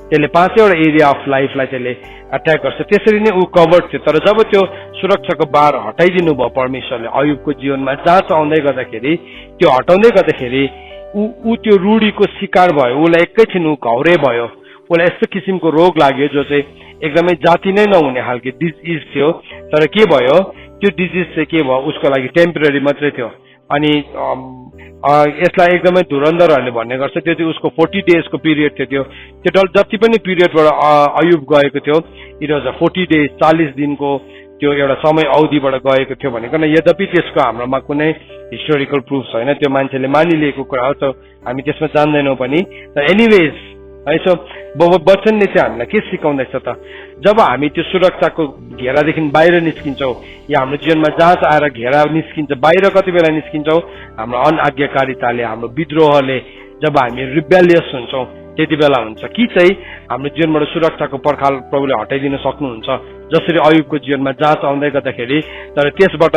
त्यसले 5वटा एरिया अफ लाइफलाई त्यसले अट्याक गर्छ। त्यसरी नै ऊ कभर थियो। तर जब त्यो सुरक्षाको बार हटाइदिनु भयो परमेश्वरले अयुबको जीवनमा, जाँच आउँदै गर्दाखेरि, त्यो हटाउँदै गर्दाखेरि ऊ त्यो रूढीको शिकार भयो। उसलाई एकैछिन ऊ घाउरे भयो, उसलाई यस्तो किसिमको रोग लाग्यो जो चाहिँ एकदमै जाति नै नहुने खालको डिजिज थियो। तर के भयो, त्यो डिजिज चाहिँ के भयो, उसको लागि टेम्पररी मात्रै थियो। अनि यसलाई एकदमै धुरन्धरहरूले भन्ने गर्छ, त्यो चाहिँ उसको 40 डेजको पिरियड थियो। त्यो जति पनि पिरियडबाट अयुब गएको थियो, इट वाज 40 डेज, 40 दिनको त्यो एउटा समय अवधिबाट गएको थियो भनेको न। यद्यपि त्यसको हाम्रोमा कुनै हिस्टोरिकल प्रुफ छैन, त्यो मान्छेले मानिलिएको कुरा हो, त हामी त्यसमा जान्दैनौँ पनि। तर एनिवेज है। सो वचनले चाहिँ हामीलाई के सिकाउँदैछ त, जब हामी त्यो सुरक्षाको घेरादेखि बाहिर निस्किन्छौँ या हाम्रो जीवनमा जाँच आएर घेरा निस्किन्छ, बाहिर कति बेला निस्किन्छौँ, हाम्रो अनआज्ञाकारिताले, हाम्रो विद्रोहले, जब हामी रिबेलियस हुन्छौँ त्यति बेला हुन्छ। कि चाहिँ हाम्रो जीवनबाट सुरक्षाको पर्खाल प्रभुले हटाइदिन सक्नुहुन्छ, जसरी अयुबको जीवनमा जाँच आउँदै गर्दाखेरि, तर त्यसबाट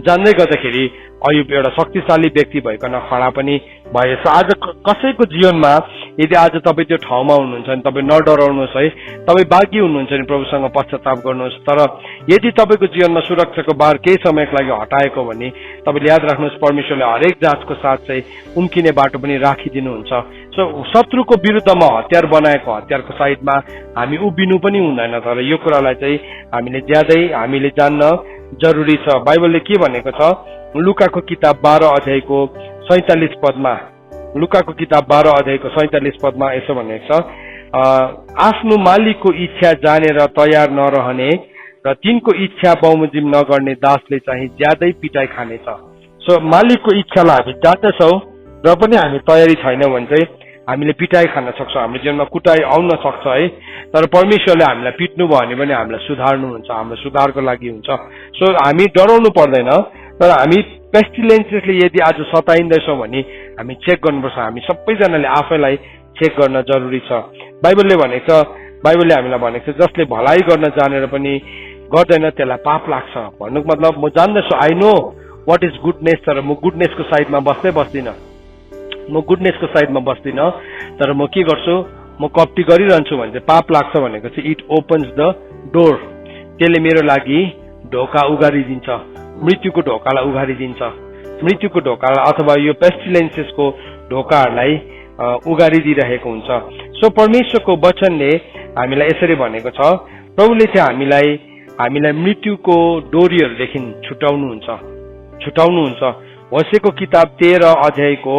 जान्दै गर्दाखेरि अयुब एउटा शक्तिशाली व्यक्ति भइकन खडा पनि भएछ। आज कसैको जीवनमा यदि आज तपाईँ त्यो ठाउँमा हुनुहुन्छ भने तपाईँ नडराउनुहोस् है, तपाईँ बाँकी हुनुहुन्छ भने प्रभुसँग पश्चाताप गर्नुहोस्। तर यदि तपाईँको जीवनमा सुरक्षाको बार केही समयको लागि हटाएको भने तपाईँले याद राख्नुहोस्, परमेश्वरले हरेक जाँचको साथ चाहिँ उम्किने बाटो पनि राखिदिनुहुन्छ। सो शत्रुको विरुद्धमा हतियार बनाएको हतियारको साइडमा हामी उभिनु पनि हुँदैन। तर यो कुरालाई चाहिँ हामीले जान्न जरुरी छ। बाइबलले के भनेको छ, लुकाको किताब 12 अध्यायको 47 पदमा, लुकाको किताब 12 अध्यायको 47 पदमा यसो भनेको छ, आफ्नो मालिकको इच्छा जानेर तयार नरहने र तिनको इच्छा बमोजिम नगर्ने दासले चाहिँ ज्यादै पिटाइ खानेछ। सो मालिकको इच्छालाई हामी जान्दछौँ र पनि हामी तयारी छैनौँ भने चाहिँ हामीले पिटाइ खान सक्छौँ, हाम्रो जीवनमा कुटाइ आउन सक्छ है। तर परमेश्वरले हामीलाई पिट्नु भयो भने पनि हामीलाई सुधार्नुहुन्छ, हाम्रो सुधारको लागि हुन्छ। सो हामी डराउनु पर्दैन। तर हामी पेस्टिलेन्सेसले यदि आज सताइँदैछौँ भने हामी चेक गर्नुपर्छ, हामी सबैजनाले आफैलाई चेक गर्न जरुरी छ। बाइबलले हामीलाई भनेको छ, जसले भलाइ गर्न जानेर पनि गर्दैन त्यसलाई पाप लाग्छ। भन्नुको मतलब म जान्दछु, I know what is goodness, तर म गुडनेसको साइडमा बस्दिनँ, तर म के गर्छु, म कप्टी गरिरहन्छु भने चाहिँ पाप लाग्छ भनेको चाहिँ इट ओपन्स द डोर, त्यसले मेरो लागि ढोका उगारिदिन्छ, मृत्युको ढोकालाई उगारिदिन्छ, मृत्युको ढोकालाई अथवा यो पेस्टिलेन्सेसको ढोकाहरूलाई उगारिदिरहेको हुन्छ। सो परमेश्वरको वचनले हामीलाई यसरी भनेको छ, प्रभुले चाहिँ हामीलाई मृत्युको डोरीहरूदेखि छुटाउनुहुन्छ। होसेको किताब 13 अध्यायको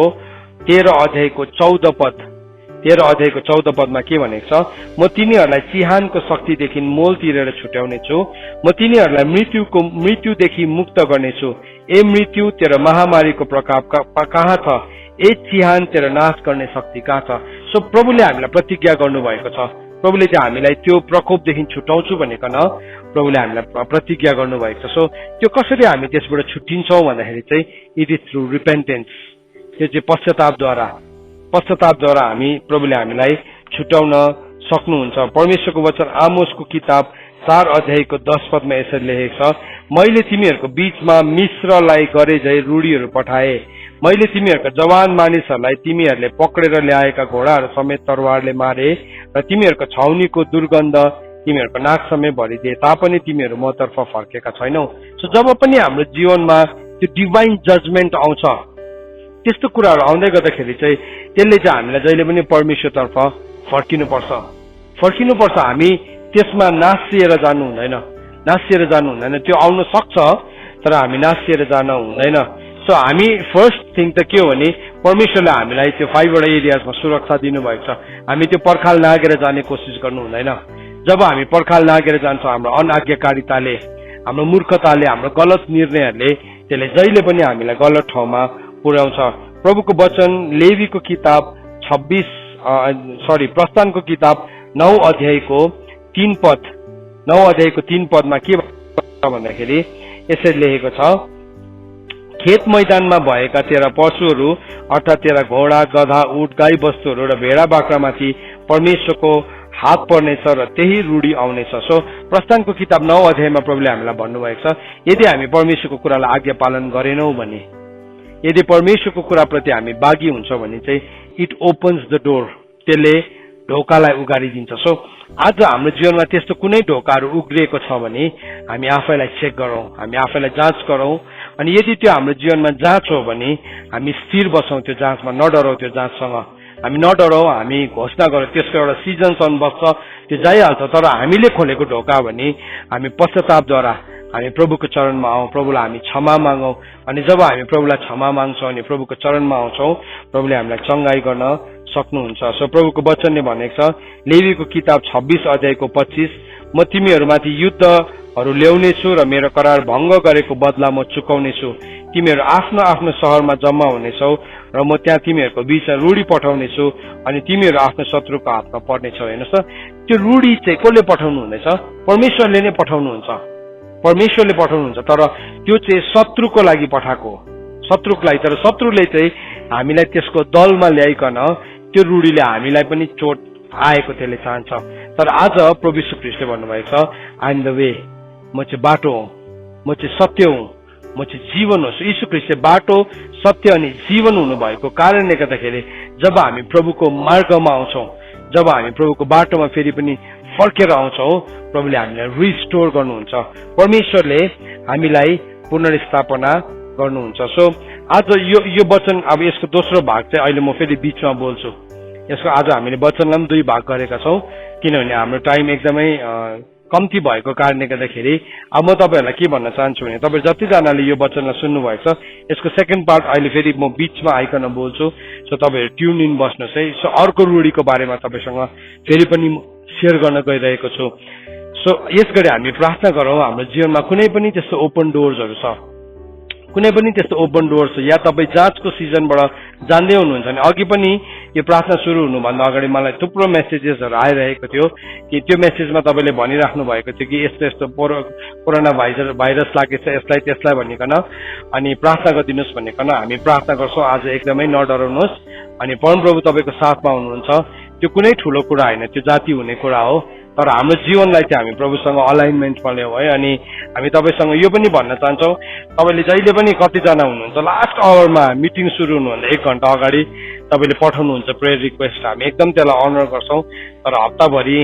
14 पदमा के भनेको छ, म तिनीहरूलाई चिहानको शक्तिदेखि मोल तिरेर छुट्याउनेछु, म तिनीहरूलाई मृत्युदेखि मुक्त गर्नेछु। ए मृत्यु, तेरो महामारीको प्रभाव कहाँ छ? ए चिहान, तेरो नाश गर्ने शक्ति कहाँ छ? सो प्रभुले हामीलाई प्रतिज्ञा गर्नुभएको छ, प्रभुले चाहिँ हामीलाई त्यो प्रकोपदेखि छुटाउँछु भनेकन प्रभुले हामीलाई प्रतिज्ञा गर्नुभएको छ। सो त्यो कसरी हामी त्यसबाट छुट्टिन्छौँ भन्दाखेरि चाहिँ इट इज थ्रु रिपेन्टेन्स, त्यो चाहिँ पश्चातापद्वारा हामी प्रभुले हामीलाई छुटाउन सक्नुहुन्छ। परमेश्वरको वचन आमोसको किताब 4 अध्यायको 10 पदमा यसरी लेखेको छ, मैले तिमीहरूको बीचमा मिश्रलाई गरे झै रूढीहरू पठाए, मैले तिमीहरूका जवान मानिसहरूलाई तिमीहरूले पक्रेर ल्याएका घोडाहरू समेत तरवारले मारे र तिमीहरूको छाउनीको दुर्गन्ध तिमीहरूको नाक समेत भरिदिए तापनि तिमीहरू मतर्फ फर्केका छैनौ। सो जब पनि हाम्रो जीवनमा त्यो डिभाइन जजमेन्ट आउँछ, त्यस्तो कुराहरू आउँदै गर्दाखेरि चाहिँ त्यसले चाहिँ हामीलाई जहिले पनि परमेश्वरतर्फ फर्किनुपर्छ। हामी त्यसमा नासिएर जानु हुँदैन, त्यो आउन सक्छ तर हामी नासिएर जान हुँदैन। सो हामी फर्स्ट थिङ त के हो भने परमेश्वरले हामीलाई त्यो 5 वटा एरियाजमा सुरक्षा दिनुभएको छ, हामी त्यो पर्खाल नागेर जाने कोसिस गर्नु हुँदैन। जब हामी पर्खाल नागेर जान्छौँ, हाम्रो अनआज्ञाकारिताले, हाम्रो मूर्खताले, हाम्रो गलत निर्णयहरूले त्यसले जहिले पनि हामीलाई गलत ठाउँमा पुर्याउँछ। प्रभुको वचन लेवीको किताब प्रस्थानको किताब 9 अध्यायको 3 पदमा के भन्दाखेरि यसरी लेखेको छ, खेत मैदानमा भएका तेरा पशुहरू अर्थात् तेरा घोडा, गधा, ऊँट, गाई बस्तुहरू र भेडा बाख्रामाथि परमेश्वरको हात पर्नेछ र त्यही रूढी आउनेछ। सो प्रस्थानको किताब 9 अध्यायमा प्रभुले हामीलाई भन्नुभएको छ, यदि हामी परमेश्वरको कुरालाई आज्ञा पालन गरेनौँ भने, यदि परमेश्वरको कुराप्रति हामी बागी हुन्छौँ भने चाहिँ इट ओपन्स द डोर, त्यसले ढोकालाई उगारिदिन्छ। सो आज हाम्रो जीवनमा त्यस्तो कुनै ढोकाहरू उग्रिएको छ भने हामी आफैलाई चेक गरौँ, हामी आफैलाई जाँच गरौँ, अनि यदि त्यो हाम्रो जीवनमा जाँच हो भने हामी स्थिर बसौँ, त्यो जाँचमा नडरौँ, त्यो जाँचसँग हामी नडरौँ, हामी घोषणा गरौँ, त्यसको एउटा सिजनसम्म बस्छ, त्यो जाइहाल्छ। तर हामीले खोलेको ढोका भने हामी पश्चातापद्वारा हामी प्रभुको चरणमा आउँ, प्रभुलाई हामी क्षमा मागौँ, अनि जब हामी प्रभुलाई क्षमा माग्छौँ अनि प्रभुको चरणमा आउँछौँ, प्रभुले हामीलाई चङ्गाई गर्न सक्नुहुन्छ। सो प्रभुको वचनले भनेको छ, लेवीको किताब 26 अध्यायको 25, म तिमीहरूमाथि युद्धहरू ल्याउनेछु र मेरो करार भङ्ग गरेको बदला म चुकाउनेछु, तिमीहरू आफ्नो आफ्नो शहरमा जम्मा हुनेछौ र म त्यहाँ तिमीहरूको बीचमा रूढी पठाउनेछु अनि तिमीहरू आफ्नो शत्रुको हातमा पर्नेछौ। हेर्नुहोस् त, त्यो रूढी चाहिँ कसले पठाउनु हुँदैछ? परमेश्वरले नै पठाउनुहुन्छ, परमेश्वरले पठाउनुहुन्छ। तर त्यो चाहिँ शत्रुको लागि पठाएको, शत्रुको लागि। तर शत्रुले चाहिँ हामीलाई त्यसको दलमा ल्याइकन त्यो रूढीले हामीलाई पनि चोट आएको त्यसले चाहन्छ। तर आज प्रभु यीशु ख्रीष्टले भन्नुभएको छ, आई एम द वे, म चाहिँ बाटो हुँ, म चाहिँ सत्य हुँ, म चाहिँ जीवन हो। यीशु ख्रीष्टले बाटो, सत्य अनि जीवन हुनुभएको कारणले गर्दाखेरि जब हामी प्रभुको मार्गमा आउँछौँ, जब हामी प्रभुको बाटोमा फेरि पनि फर्केर आउँछौँ, प्रभुले हामीलाई रिस्टोर गर्नुहुन्छ, परमेश्वरले हामीलाई पुनर्स्थापना गर्नुहुन्छ। सो आज यो वचन, अब यसको दोस्रो भाग चाहिँ अहिले म फेरि बीचमा बोल्छु। यसको आज हामीले वचनलाई पनि 2 भाग गरेका छौँ, किनभने हाम्रो टाइम एकदमै कम्ती भएको कारणले गर्दाखेरि अब म तपाईँहरूलाई के भन्न चाहन्छु भने, तपाईँ जतिजनाले यो वचनलाई सुन्नुभएको छ, यसको सेकेन्ड पार्ट अहिले फेरि म बीचमा आइकन बोल्छु। सो तपाईँहरू ट्युन इन बस्नुहोस् है। सो अर्को रूढीको बारेमा तपाईँसँग फेरि पनि सेयर गर्न गइरहेको छु। सो यस गरी हामी प्रार्थना गरौँ, हाम्रो जीवनमा कुनै पनि त्यस्तो ओपन डोर्सहरू छ, कुनै पनि त्यस्तो ओपन डोर्स छ, या तपाईँ जाँचको सिजनबाट जान्दै हुनुहुन्छ भने, अघि पनि यो प्रार्थना सुरु हुनुभन्दा अगाडि मलाई थुप्रो मेसेजेसहरू आइरहेको थियो कि त्यो मेसेजमा तपाईँले भनिराख्नु भएको थियो कि यस्तो यस्तो कोरोना भाइरस लागेछ, यसलाई त्यसलाई भनिकन अनि प्रार्थना गरिदिनुहोस् भनिकन हामी प्रार्थना गर्छौँ। आज एकदमै नडराउनुहोस् अनि परमप्रभु तपाईँको साथमा हुनुहुन्छ। त्यो कुनै ठुलो कुरा होइन, त्यो जाति हुने कुरा हो। तर हाम्रो जीवनलाई चाहिँ हामी प्रभुसँग अलाइनमेन्टमा ल्याउँ है। अनि हामी तपाईँसँग यो पनि भन्न चाहन्छौँ, तपाईँले जहिले पनि कतिजना हुनुहुन्छ लास्ट आवरमा मिटिङ सुरु हुनुभन्दा 1 घन्टा अगाडि तपाईँले पठाउनुहुन्छ प्रेयर रिक्वेस्ट, हामी एकदम त्यसलाई अनर गर्छौँ। तर हप्ताभरि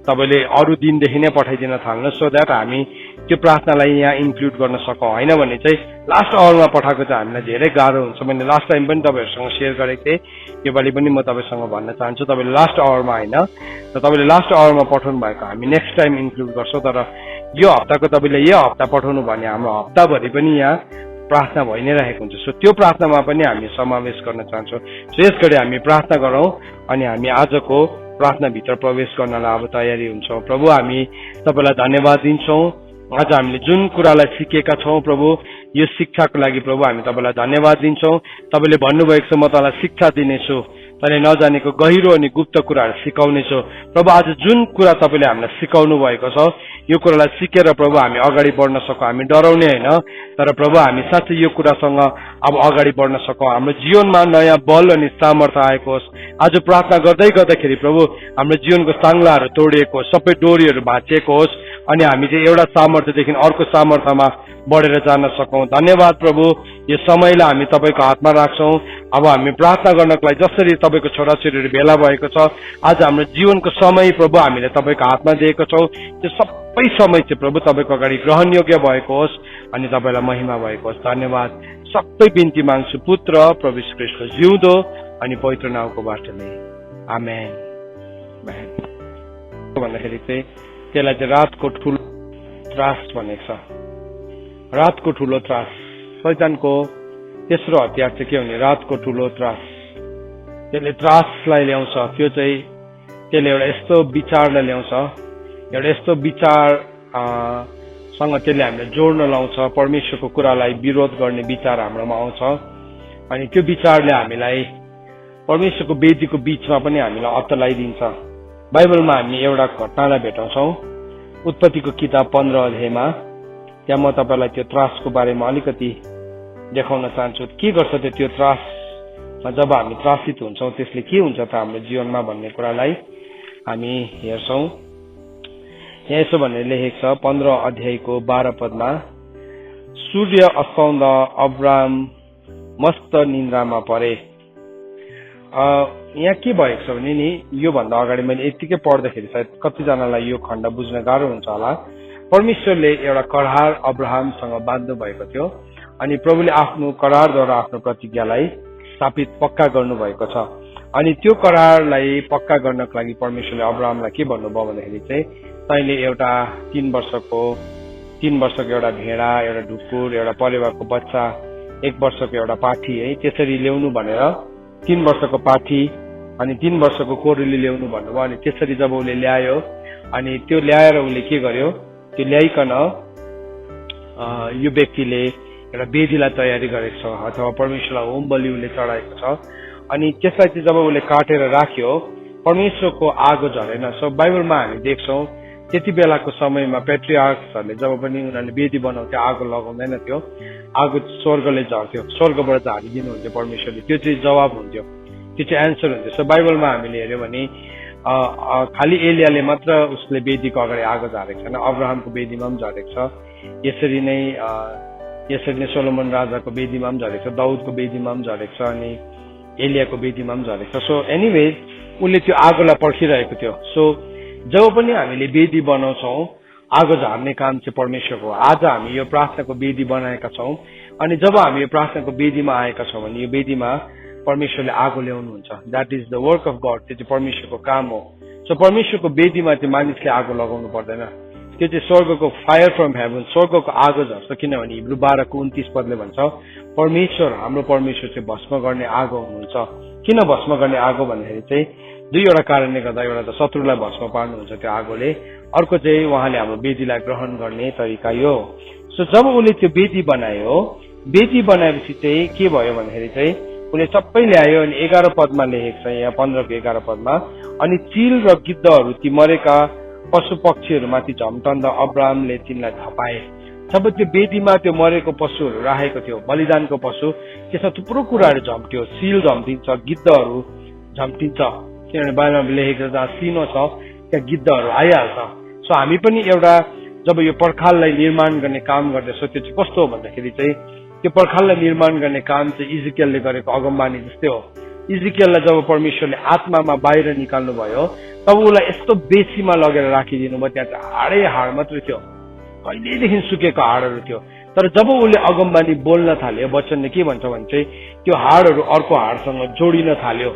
तपाईँले अरू दिनदेखि नै पठाइदिन थाल्नुहोस्, सो द्याट हामी त्यो प्रार्थनालाई यहाँ इन्क्लुड गर्न सकौँ। होइन भने चाहिँ लास्ट आवरमा पठाएको चाहिँ हामीलाई धेरै गाह्रो हुन्छ। मैले लास्ट टाइम पनि तपाईँहरूसँग सेयर गरेको थिएँ, योपालि पनि म तपाईँसँग भन्न चाहन्छु, तपाईँले लास्ट आवरमा होइन, र तपाईँले लास्ट आवरमा पठाउनु भएको हामी नेक्स्ट टाइम इन्क्लुड गर्छौँ। तर यो हप्ताको तपाईँले यो हप्ता पठाउनु भने हाम्रो हप्ताभरि पनि यहाँ प्रार्थना भइ नै रहेको हुन्छ। सो त्यो प्रार्थनामा पनि हामी समावेश गर्न चाहन्छौँ। सो यस गरी हामी प्रार्थना गरौँ अनि हामी आजको प्रार्थनाभित्र प्रवेश गर्नलाई अब तयारी हुन्छौँ। प्रभु, हामी तपाईँलाई धन्यवाद दिन्छौँ। आज हामीले जुन कुरालाई सिकेका छौँ प्रभु, यो शिक्षाको लागि प्रभु हामी तपाईँलाई धन्यवाद दिन्छौँ। तपाईँले भन्नुभएको छ, म तँलाई शिक्षा दिनेछु, तैँले नजानेको गहिरो अनि गुप्त कुराहरू सिकाउनेछु। प्रभु, आज जुन कुरा तपाईँले हामीलाई सिकाउनु भएको छ, यो कुरालाई सिकेर प्रभु हामी अगाडि बढ्न सकौँ। हामी डराउने होइन, तर प्रभु हामी साँच्चै यो कुरासँग अब अगाडि बढ्न सकौँ। हाम्रो जीवनमा नयाँ बल अनि सामर्थ्य आएको होस्। आज प्रार्थना गर्दै गर्दाखेरि प्रभु हाम्रो जीवनको साङ्लाहरू तोडिएको होस्, सबै डोरीहरू भाँचिएको होस् अनि हामी चाहिँ एउटा सामर्थ्यदेखि अर्को सामर्थ्यमा बढेर जान सकौँ। धन्यवाद प्रभु, यो समयलाई हामी तपाईँको हातमा राख्छौँ। अब हामी प्रार्थना गर्नको लागि जसरी तपाईँको छोराछोरीहरू भेला भएको छ, आज हाम्रो जीवनको समय प्रभु हामीले तपाईँको हातमा दिएको छौँ। त्यो सबै समय चाहिँ प्रभु तपाईँको अगाडि ग्रहणयोग्य भएको होस् अनि तपाईँलाई महिमा भएको होस्। धन्यवाद। सबै बिन्ती माग्छु पुत्र प्रभु यीशु ख्रीष्टको जिउँदो अनि पवित्र नाउँकोबाट नै, आमेन। भन्दाखेरि चाहिँ त्यसलाई चाहिँ रातको ठुलो त्रास भनेको छ। रातको ठुलो त्रास, शैतानको तेस्रो हतियार चाहिँ के भने रातको ठुलो त्रास। त्यसले त्रासलाई ल्याउँछ, त्यो चाहिँ त्यसले एउटा यस्तो विचारलाई ल्याउँछ, एउटा यस्तो विचार सँग त्यसले हामीलाई जोड्न लाउँछ, परमेश्वरको कुरालाई विरोध गर्ने विचार हाम्रोमा आउँछ अनि त्यो विचारले हामीलाई परमेश्वरको वेदीको बीचमा पनि हामीलाई अत्तलाइदिन्छ। बाइबलमा हामी एउटा घटनालाई भेटाउँछौँ, उत्पत्तिको किताब 15 अध्यायमा। त्यहाँ म तपाईँलाई त्यो त्रासको बारेमा अलिकति देखाउन चाहन्छु। के गर्छ त्यो त्रासमा, जब हामी त्रासित हुन्छौँ त्यसले के हुन्छ त हाम्रो जीवनमा भन्ने कुरालाई हामी हेर्छौँ। यहाँ यसो भनेर लेखेको छ 15 अध्यायको 12 पदमा, सूर्य अस्ताउँदा अब्राम मस्त निन्द्रामा परे। यहाँ के भएको छ भने नि, योभन्दा अगाडि मैले यतिकै पढ्दाखेरि सायद कतिजनालाई यो खण्ड बुझ्न गाह्रो हुन्छ होला। परमेश्वरले एउटा करार अब्राहमसँग बाँध्नु भएको थियो अनि प्रभुले आफ्नो करारद्वारा आफ्नो प्रतिज्ञालाई स्थापित पक्का गर्नुभएको छ। अनि त्यो करारलाई पक्का गर्नको लागि परमेश्वरले अब्राहमलाई के भन्नुभयो भन्दाखेरि चाहिँ, तैँले एउटा 3 वर्षको एउटा भेडा, एउटा ढुकुर, एउटा परेवाको बच्चा, 1 वर्षको एउटा पाठी है त्यसरी ल्याउनु भनेर 3 वर्षको पाठी अनि 3 वर्षको कोरेली ल्याउनु भन्नुभयो। अनि त्यसरी जब उसले ल्यायो अनि त्यो ल्याएर उसले के गर्यो, त्यो ल्याइकन यो व्यक्तिले एउटा वेदीलाई तयारी गरेको छ अथवा परमेश्वरलाई होम बलि उसले चढाएको छ अनि त्यसलाई चाहिँ जब उसले काटेर राख्यो परमेश्वरको आगो झरेन। सो बाइबलमा हामी देख्छौँ त्यति बेलाको समयमा पेट्रियार्क्सहरूले जब पनि उनीहरूले वेदी बनाउँथ्यो आगो लगाउँदैन थियो, आगो स्वर्गले झर्थ्यो, स्वर्गबाट झारिदिनुहुन्थ्यो परमेश्वरले, त्यो चाहिँ जवाब हुन्थ्यो, त्यो चाहिँ एन्सर हुन्थ्यो। सो बाइबलमा हामीले हेऱ्यौँ भने खालि एलियाले मात्र उसले वेदीको अगाडि आगो झारेको छैन, अब्राहमको वेदीमा पनि झरेको छ, यसरी नै सोलोमन राजाको वेदीमा पनि झरेको छ, दाउदको वेदीमा पनि झरेको छ अनि एलियाको वेदीमा पनि झरेको छ। सो एनिवेज उसले त्यो आगोलाई पर्खिरहेको थियो। सो जब पनि हामीले वेदी बनाउँछौँ आगो झार्ने काम चाहिँ परमेश्वरको हो। आज हामी यो प्रार्थनाको वेदी बनाएका छौँ अनि जब हामी यो प्रार्थनाको वेदीमा आएका छौँ भने यो वेदीमा परमेश्वरले आगो ल्याउनुहुन्छ। That is the work of God, त्यो चाहिँ परमेश्वरको काम हो। सो परमेश्वरको वेदीमा चाहिँ मानिसले आगो लगाउनु पर्दैन, त्यो चाहिँ स्वर्गको फायर फ्रम हेभन, स्वर्गको आगो झर्छ। किनभने हिब्रू 12:29 पदले भन्छ परमेश्वर, हाम्रो परमेश्वर चाहिँ भस्म गर्ने आगो हुनुहुन्छ। किन भस्म गर्ने आगो भन्दाखेरि चाहिँ दुईवटा कारणले गर्दा, एउटा त शत्रुलाई भस्म पार्नुहुन्छ त्यो आगोले, अर्को चाहिँ उहाँले हाम्रो वेदीलाई ग्रहण गर्ने तरिका यो। सो जब उसले त्यो वेदी बनायो, वेदी बनाएपछि चाहिँ के भयो भन्दाखेरि चाहिँ उसले सबै ल्यायो अनि 11 पदमा लेखेको छ, यहाँ 15 पदमा, अनि चिल र गिद्धहरू ती मरेका पशु पक्षीहरूमाथि झम्टन्दा अब्राहमले तिनलाई धपाए। जब त्यो वेदीमा त्यो मरेको पशुहरू राखेको थियो, बलिदानको पशु, त्यसमा थुप्रो कुराहरू झम्ट्यो, सिल झम्टिन्छ, गिद्धहरू झम्टिन्छ, किनभने बाइबलमा लेखेको जहाँ सिनो छ त्यहाँ गिद्धहरू आइहाल्छ। सो हामी पनि एउटा जब यो पर्खाललाई निर्माण गर्ने काम गर्दैछौँ त्यो चाहिँ कस्तो हो भन्दाखेरि चाहिँ त्यो पर्खाललाई निर्माण गर्ने काम चाहिँ इजिकियलले गरेको अगमबानी जस्तै हो। इजिकियललाई जब परमेश्वरले आत्मामा बाहिर निकाल्नु भयो तब उसलाई यस्तो बेसीमा लगेर राखिदिनु भयो, त्यहाँ चाहिँ हाडै हाड मात्रै थियो, कहिलेदेखि सुकेको हाडहरू थियो। तर जब उसले अगमबानी बोल्न थाल्यो, वचनले के भन्छ भने चाहिँ त्यो हाडहरू अर्को हाडसँग जोडिन थाल्यो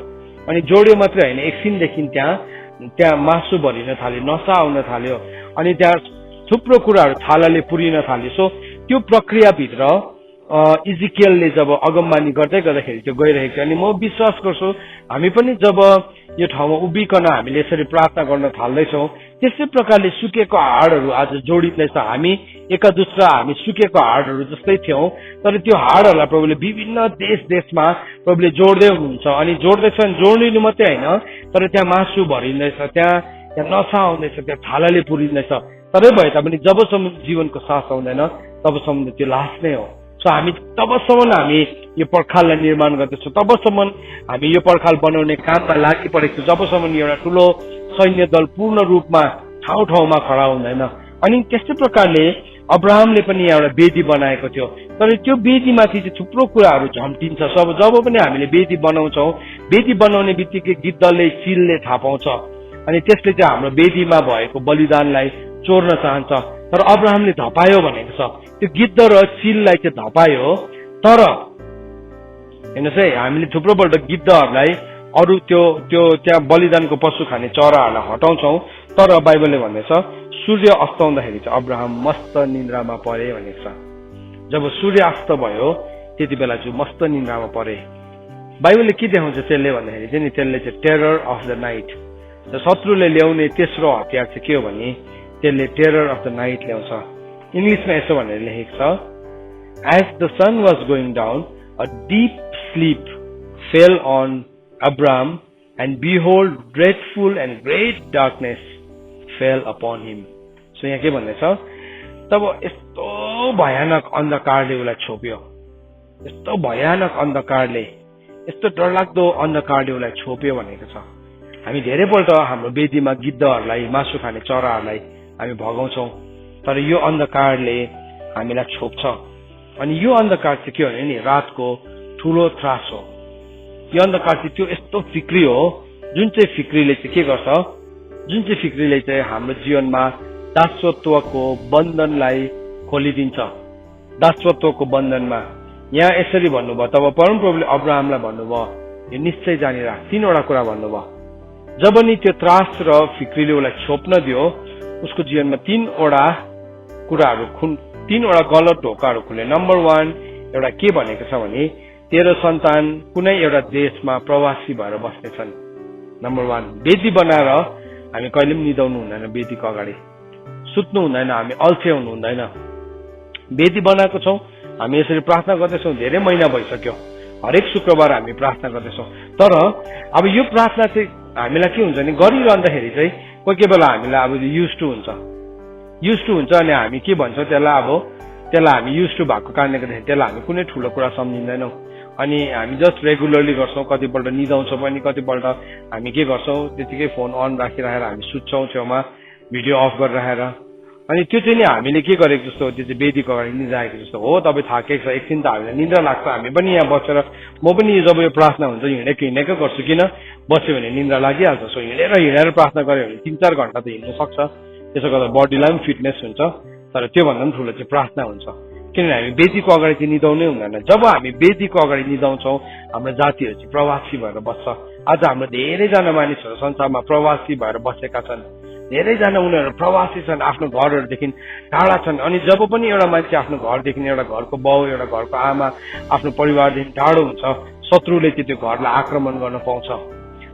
अनि जोड्यो मात्रै होइन, एकछिनदेखि त्यहाँ मासु भरिन थाल्यो, नसा आउन थाल्यो अनि त्यहाँ थुप्रो कुराहरू छालाले पुरिन थाल्यो। सो त्यो प्रक्रियाभित्र इजिकियलले जब अगमबानी गर्दै गर्दाखेरि त्यो गइरहेको थियो। अनि म विश्वास गर्छु हामी पनि जब यो ठाउँमा उभिकन हामीले यसरी प्रार्थना गर्न थाल्दैछौँ त्यस्तै प्रकारले सुकेको हाडहरू आज जोडिँदैछ। हामी एका दुसरा हामी सुकेको हाडहरू जस्तै थियौँ, तर त्यो हाडहरूलाई प्रभुले विभिन्न देशमा प्रभुले जोड्दै हुनुहुन्छ अनि जोड्दैछ, जोडिनु मात्रै होइन तर त्यहाँ मासु भरिँदैछ, त्यहाँ नसा आउँदैछ, त्यहाँ छालाले पुरिँदैछ। तरै भए तापनि जबसम्म जीवनको सास आउँदैन तबसम्म त्यो लास नै हो। सो हामी तबसम्म हामी यो पर्खाललाई निर्माण गर्दैछौँ, तबसम्म हामी यो पर्खाल बनाउने काममा लागि परेको छौँ जबसम्म एउटा ठुलो सैन्य दल पूर्ण रूपमा ठाउँ खडा हुँदैन। अनि त्यस्तै प्रकारले अब्राहमले पनि एउटा वेदी बनाएको थियो, तर त्यो वेदीमाथि चाहिँ थुप्रो कुराहरू झम्टिन्छ। जब पनि हामीले वेदी बनाउँछौँ, वेदी बनाउने बित्तिकै गिद्धले चिलले थाहा पाउँछ अनि त्यसले चाहिँ हाम्रो वेदीमा भएको बलिदानलाई चोर्न चाहन्छ। तर अब्राहमले धपायो भनेको छ, त्यो गिद्ध र चिललाई चाहिँ धपायो। तर हेर्नुहोस् है, हामीले थुप्रोपल्ट गिद्धहरूलाई अरू त्यो त्यहाँ बलिदानको पशु खाने चराहरूलाई हटाउँछौँ, तर बाइबलले भन्दैछ सूर्य अस्ताउँदाखेरि चाहिँ अब्राहम मस्त निन्द्रामा परे भनेको छ। जब सूर्य अस्त भयो त्यति बेला चाहिँ मस्त निन्द्रामा परे। बाइबलले के देखाउँछ त्यसले भन्दाखेरि चाहिँ नि त्यसले चाहिँ टेरर अफ द नाइट, शत्रुले ल्याउने तेस्रो हतियार चाहिँ के हो भने त्यसले टेरर अफ द नाइट ल्याउँछ। इङ्ग्लिसमा यसो भनेर लेखेको छ, as the sun was going down a deep sleep fell on Abraham and behold dreadful and great darkness fell upon him. So यहाँ के भन्दैछ, तब यस्तो भयानक अन्धकारले उसलाई छोप्यो, यस्तो भयानक अन्धकारले, यस्तो डरलाग्दो अन्धकारले उसलाई छोप्यो भनेको छ। हामी धेरैपल्ट हाम्रो वेदीमा गिद्धहरूलाई, मासु खाने चराहरूलाई हामी भगाउँछौँ, तर यो अन्धकारले हामीलाई छोप्छ। अनि यो अन्धकार चाहिँ के हो भने नि रातको ठुलो त्रास हो। यो अन्धकार चाहिँ त्यो यस्तो फिक्री हो जुन चाहिँ फिक्रीले चाहिँ के गर्छ, जुन चाहिँ फिक्रीले चाहिँ हाम्रो जीवनमा दासत्वको बन्धनलाई खोलिदिन्छ। दासत्वको बन्धनमा यहाँ यसरी भन्नुभयो, तब परमप्रभुले अब्राहमलाई भन्नुभयो यो निश्चय जानिराख, 3वटा कुरा भन्नुभयो। जब नि त्यो त्रास र फिक्रीले उसलाई छोप्न दियो, उसको जीवनमा 3वटा कुराहरू, 3वटा गलत ढोकाहरू खुले। नम्बर 1 एउटा के भनेको छ भने तेरो सन्तान कुनै एउटा देशमा प्रवासी भएर बस्नेछन्। नम्बर 1 वेदी बनाएर हामी कहिले पनि निदाउनु हुँदैन, वेदीको अगाडि सुत्नु हुँदैन, हामी अल्छे हुनु हुँदैन। वेदी बनाएको छौँ हामी यसरी प्रार्थना गर्दैछौँ, धेरै महिना भइसक्यो, हरेक शुक्रबार हामी प्रार्थना गर्दैछौँ। तर अब यो प्रार्थना चाहिँ हामीलाई के हुन्छ नि, गरिरहँदाखेरि चाहिँ कोही कोही बेला हामीलाई अब युज टु हुन्छ अनि हामी के भन्छौँ त्यसलाई हामी युज टु भएको कारणले गर्दाखेरि त्यसलाई हामी कुनै ठुलो कुरा सम्झिँदैनौँ अनि हामी जस्ट रेगुलरली गर्छौँ। कतिपल्ट निदाउँछौँ पनि, कतिपल्ट हामी के गर्छौँ, त्यतिकै फोन अन राखिरहेर हामी सुत्छौँ छेउमा, भिडियो अफ गरिरहेर। अनि त्यो चाहिँ नि हामीले के गरेको जस्तो, त्यो चाहिँ वेदीको अगाडि निदाएको जस्तो हो। तपाईँ थाकेको छ, एकछिन त हामीलाई निद्रा लाग्छ, हामी पनि यहाँ बसेर, म पनि जब यो प्रार्थना हुन्छ हिँडेको गर्छु, किन बस्यो भने निद्रा लागिहाल्छ। सो हिँडेर प्रार्थना गऱ्यो भने 3-4 घन्टा त हिँड्नु सक्छ, त्यसो गर्दा बडीलाई पनि फिटनेस हुन्छ। तर त्योभन्दा पनि ठुलो चाहिँ प्रार्थना हुन्छ, किनभने हामी वेदीको अगाडि चाहिँ निदाउनै हुँदैन। जब हामी वेदीको अगाडि निदाउँछौँ, हाम्रो जातिहरू चाहिँ प्रवासी भएर बस्छ। आज हाम्रो धेरैजना मानिसहरू संसारमा प्रवासी भएर बसेका छन्, धेरैजना उनीहरू प्रवासी छन्, आफ्नो घरहरूदेखि टाढा छन्। अनि जब पनि एउटा मान्छे आफ्नो घरदेखि, एउटा घरको बाउ, एउटा घरको आमा, आफ्नो परिवारदेखि टाढो हुन्छ, शत्रुले त्यो घरलाई आक्रमण गर्न पाउँछ।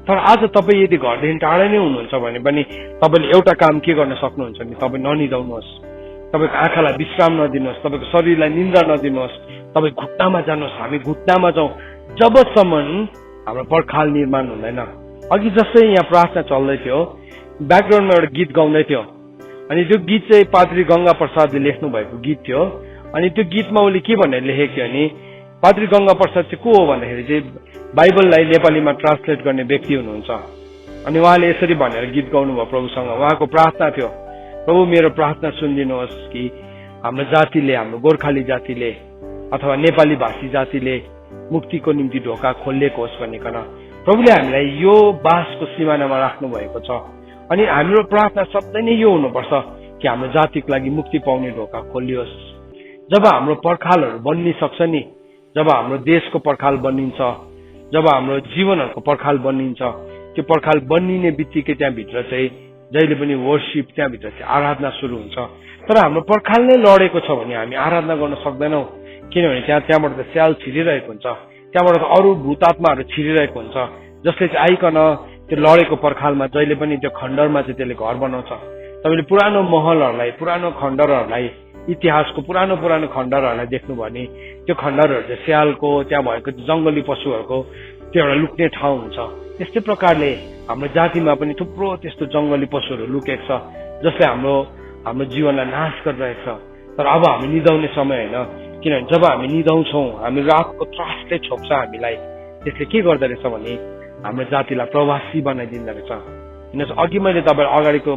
तर आज तपाईँ यदि घरदेखि टाढै नै हुनुहुन्छ भने पनि तपाईँले एउटा काम के गर्न सक्नुहुन्छ भने तपाईँ ननिदाउनुहोस्, तपाईँको आँखालाई विश्राम नदिनुहोस्, तपाईँको शरीरलाई निन्द्रा नदिनुहोस्, तपाईँ घुट्नामा जानुहोस्। हामी घुट्नामा जाउँ जबसम्म हाम्रो पर्खाल निर्माण हुँदैन। अघि जस्तै यहाँ प्रार्थना चल्दै थियो, ब्याकग्राउन्डमा एउटा गीत गाउँदै थियो, अनि त्यो गीत चाहिँ पाद्री गंगा प्रसादले लेख्नु भएको गीत थियो। अनि त्यो गीतमा उसले के भनेर लेखेको थियो भने, पाद्री गंगा प्रसाद चाहिँ को हो भन्दाखेरि चाहिँ बाइबललाई नेपालीमा ट्रान्सलेट गर्ने व्यक्ति हुनुहुन्छ। अनि उहाँले यसरी भनेर गीत गाउनुभयो प्रभुसँग। उहाँको प्रार्थना थियो, प्रभु मेरो प्रार्थना सुनिदिनुहोस् कि हाम्रो जातिले, हाम्रो गोर्खाली जातिले अथवा नेपाली भाषी जातिले मुक्तिको निम्ति ढोका खोलिएको होस् भनिकन प्रभुले हामीलाई यो बासको सिमानामा राख्नु भएको छ। अनि हाम्रो प्रार्थना सधैँ नै यो हुनुपर्छ कि हाम्रो जातिको लागि मुक्ति पाउने ढोका खोलियोस्। जब हाम्रो पर्खालहरू बन्निसक्छ नि, जब हाम्रो देशको पर्खाल बनिन्छ, जब हाम्रो जीवनहरूको पर्खाल बनिन्छ, त्यो पर्खाल बनिने बित्तिकै त्यहाँभित्र चाहिँ जहिले पनि वर्शिप, त्यहाँभित्र चाहिँ आराधना सुरु हुन्छ। तर हाम्रो पर्खाल नै लडेको छ भने हामी आराधना गर्न सक्दैनौँ, किनभने त्यहाँबाट त स्याल छिरिरहेको हुन्छ, त्यहाँबाट त अरू भूतात्माहरू छिरिरहेको हुन्छ, जसले चाहिँ आइकन त्यो लडेको पर्खालमा जहिले पनि त्यो खण्डरमा चाहिँ त्यसले घर बनाउँछ। तपाईँले पुरानो महलहरूलाई, पुरानो खण्डरहरूलाई, इतिहासको पुरानो खण्डरहरूलाई देख्नु भने त्यो खण्डरहरू चाहिँ स्यालको, त्यहाँ भएको जङ्गली पशुहरूको त्यो एउटा लुक्ने ठाउँ हुन्छ। त्यस्तै प्रकारले हाम्रो जातिमा पनि थुप्रो त्यस्तो जङ्गली पशुहरू लुकेको छ, जसले हाम्रो जीवनलाई नाश गरिरहेको छ। तर अब हामी निदाउने समय होइन, किनभने जब हामी निदाउँछौँ, हामी रातको त्रासले छोप्छ हामीलाई, त्यसले के गर्दो रहेछ भने हाम्रो जातिलाई प्रवासी बनाइदिँदो रहेछ। किनभने अघि मैले तपाईँ अगाडिको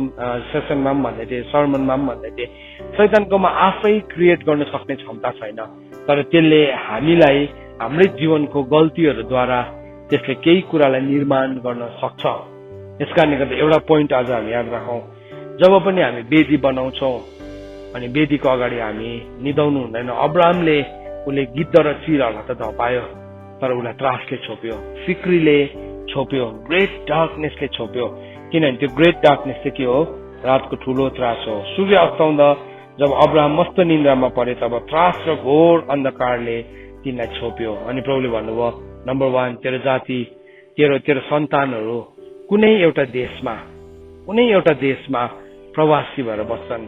सेसनमा पनि भन्दै थिएँ, सर्मनमा पनि भन्दै थिएँ, शैतानकोमा आफै क्रिएट गर्न सक्ने क्षमता छैन, तर त्यसले हामीलाई हाम्रै जीवनको गल्तीहरूद्वारा त्यसले केही कुरालाई निर्माण गर्न सक्छ। यसकारणले गर्दा एउटा पोइन्ट आज हामी याद राखौँ, जब पनि हामी वेदी बनाउँछौँ अनि वेदीको अगाडि हामी निदाउनु हुँदैन। अब्राहमले उसले गिद्ध र चिरहरूलाई त धपायो, तर उसलाई त्रासले छोप्यो, फिक्रीले छोप्यो, ग्रेट डार्कनेसले छोप्यो। किनभने त्यो ग्रेट डार्कनेस चाहिँ के हो, रातको ठुलो त्रास हो। सूर्य अस्ताउँदा जब अब्राहम मस्त निन्द्रामा परे, तब त्रास र घोर अन्धकारले तिनलाई छोप्यो। अनि प्रभुले भन्नुभयो, नम्बर 1, तेरो जाति, तेरो सन्तानहरू कुनै एउटा देशमा प्रवासी भएर बस्छन्।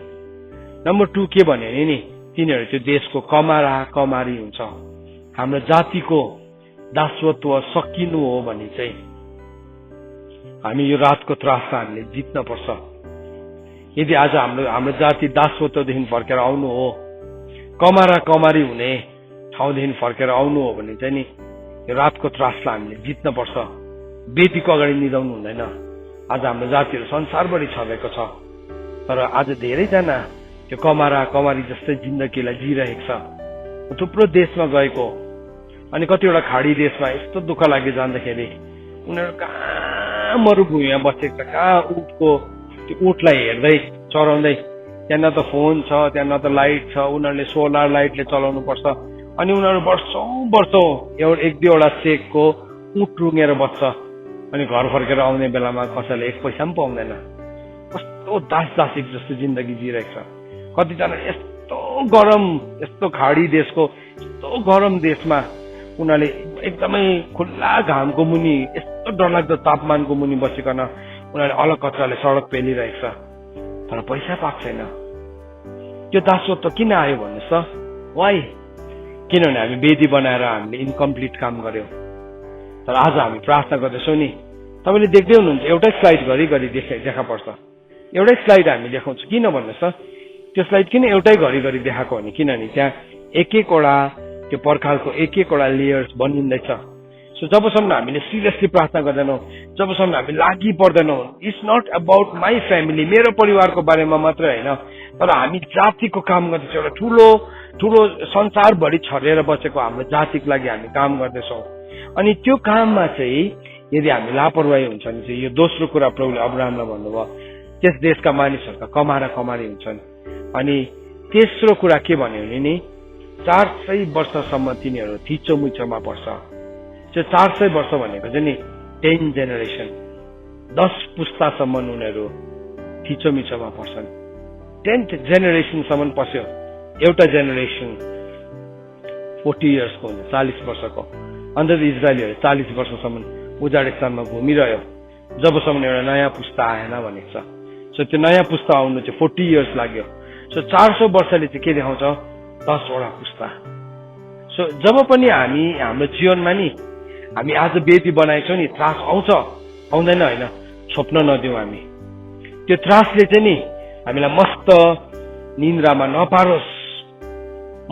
नम्बर 2 के भन्यो नि, तिनीहरू त्यो देशको कमारी हुन्छ। हाम्रो जातिको दासत्व सकिनु हो भने चाहिँ हामी यो रातको त्रासलाई हामीले जित्न पर्छ। यदि आज हाम्रो जाति दासत्वदेखि फर्केर आउनु हो, कमारी हुने ठाउँदेखि फर्केर आउनु हो भने चाहिँ नि यो रातको त्रासलाई हामीले जित्न पर्छ। वेदीको अगाडि निदाउनु हुँदैन। आज हाम्रो जातिहरू संसारभरि छँदैको छ, तर आज धेरैजना त्यो कमारी जस्तै जिन्दगीलाई जिरहेको छ। थुप्रो देशमा गएको, अनि कतिवटा खाडी देशमा यस्तो दुःख लागि जाँदाखेरि उनीहरू कहाँ मरुभूमिमा बसेको छ, कहाँ त्यो ऊँटलाई हेर्दै चराउँदै, त्यहाँ न त फोन छ, त्यहाँ न त लाइट छ, उनीहरूले सोलर लाइटले चलाउनु पर्छ। अनि उनीहरू वर्षौं 1-2वटा सेकको ऊँट रुँगेर बस्छ, अनि घर फर्केर आउने बेलामा कसैले 1 पैसा पनि पाउँदैन। कस्तो दासिक जस्तो जिन्दगी जिरहेको छ। कतिजना यस्तो गरम, यस्तो खाडी देशको यस्तो गरम देशमा उनीहरूले एकदमै खुल्ला घामको मुनि, यस्तो डरलाग्दो तापमानको मुनि बसिकन उनीहरूले अलग कचराले सडक पेलिरहेको छ, तर पैसा पाएको छैन। त्यो दासत्व किन आयो भन्नुहोस् त? वाइ? किनभने हामी वेदी बनाएर हामीले इन्कम्प्लिट काम गर्यौं। तर आज हामी प्रार्थना गर्दैछौँ नि, तपाईँले देख्दै हुनुहुन्छ एउटै स्लाइड घरि देखा पर्छ। एउटै स्लाइड हामी देखाउँछौँ, किन भन्नुहोस् त? त्यो स्लाइड किन एउटै घरि देखाएको हो नि? किनभने त्यहाँ एक एकवटा त्यो पर्खालको एक एकवटा लेयर्स बनिँदैछ। सो जबसम्म हामीले सिरियसली प्रार्थना गर्दैनौँ, जबसम्म हामी लागि पर्दैनौँ, it's not about my family, मेरो परिवारको बारेमा मात्रै होइन, तर हामी जातिको काम गर्दैछौँ। एउटा ठुलो ठुलो संसारभरि छरेर बसेको हाम्रो जातिको लागि हामी काम गर्दैछौँ। अनि त्यो काममा चाहिँ यदि हामी लापरवाही हुन्छ भने चाहिँ यो दोस्रो कुरा प्रभुले अब्राहमलाई भन्नुभयो, त्यस देशका मानिसहरूका कमारी हुन्छन्। अनि तेस्रो कुरा के भन्यो भने नि 400 वर्षसम्म तिनीहरू थिचोमुचोमा पर्छ। त्यो 400 वर्ष भनेको चाहिँ नि 10 जेनेरेसन, 10 पुस्तासम्म उनीहरू थिचोमिचोमा पर्छन्। 10th जेनेरेसनसम्म पस्यो। एउटा जेनेरेसन 40 इयर्सको हुन्छ, 40 वर्षको। अन्त इजरायलीहरू 40 वर्षसम्म उजाड स्थानमा घुमिरह्यो, जबसम्म एउटा नयाँ पुस्ता आएन भनेको छ। सो त्यो नयाँ पुस्ता आउनु चाहिँ 40 इयर्स लाग्यो। सो 400 वर्षले चाहिँ के देखाउँछ? 10 वटा पुस्ता। सो जब पनि हामी हाम्रो जीवनमा नि हामी आज वेदी बनाएछौँ नि, त्रास आउँछ आउँदैन होइन, छोप्न नदिउँ हामी। त्यो त्रासले चाहिँ नि हामीलाई मस्त निन्द्रामा नपारोस्,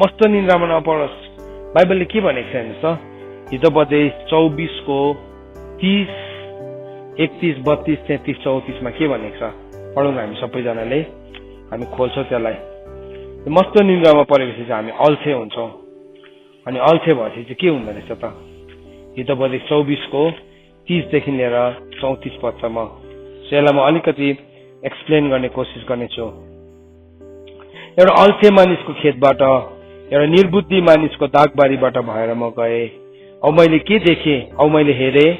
मस्त निन्द्रामा नपरोस्। बाइबलले के भनेको छ हेर्नुहोस् त, हितोपदेश 24 को 30, 31, 32, 33, 34 के भनेको छ पढौँ हामी सबैजनाले। हामी खोल्छौँ त्यसलाई। मस्त निन्द्रामा परेपछि चाहिँ हामी अल्छे हुन्छौँ। अनि अल्छे भएपछि चाहिँ के हुँदो रहेछ त? हितोपदेश 24 को 30 देखि लिएर 34 पदसम्म। यसलाई म अलिकति एक्सप्लेन गर्ने कोसिस गर्नेछु। एउटा अल्छे मानिसको खेतबाट, एउटा निर्बुद्धि मानिसको दागबारीबाट भएर म गएँ। औ मैले के देखेँ? औ मैले हेरेँ।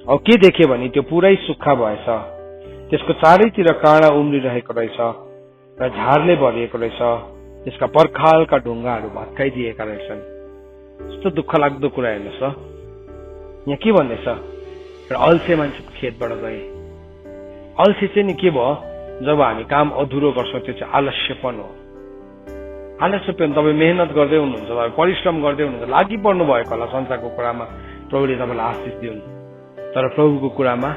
औ के देखेँ भने त्यो पुरै सुक्खा भएछ। त्यसको चारैतिर काँडा उम्रिरहेको रहेछ र झारले भरिएको रहेछ। त्यसका पर्खालका ढुङ्गाहरू भत्काइदिएका रहेछन्। यस्तो दुःख लाग्दो कुरा हेर्नुहोस् त। यहाँ के भन्दैछ? एउटा अल्छे मान्छेको खेतबाट गए। अल्छे चाहिँ नि के भयो? जब हामी काम अधुरो गर्छौँ, त्यो चाहिँ आलस्यपन हो। आलस्यपन, तपाईँ मेहनत गर्दै हुनुहुन्छ, तपाईँ परिश्रम गर्दै हुनुहुन्छ, लागि पर्नु भएको होला संसारको कुरामा, प्रभुले तपाईँलाई आशिष दिउन्। तर प्रभुको कुरामा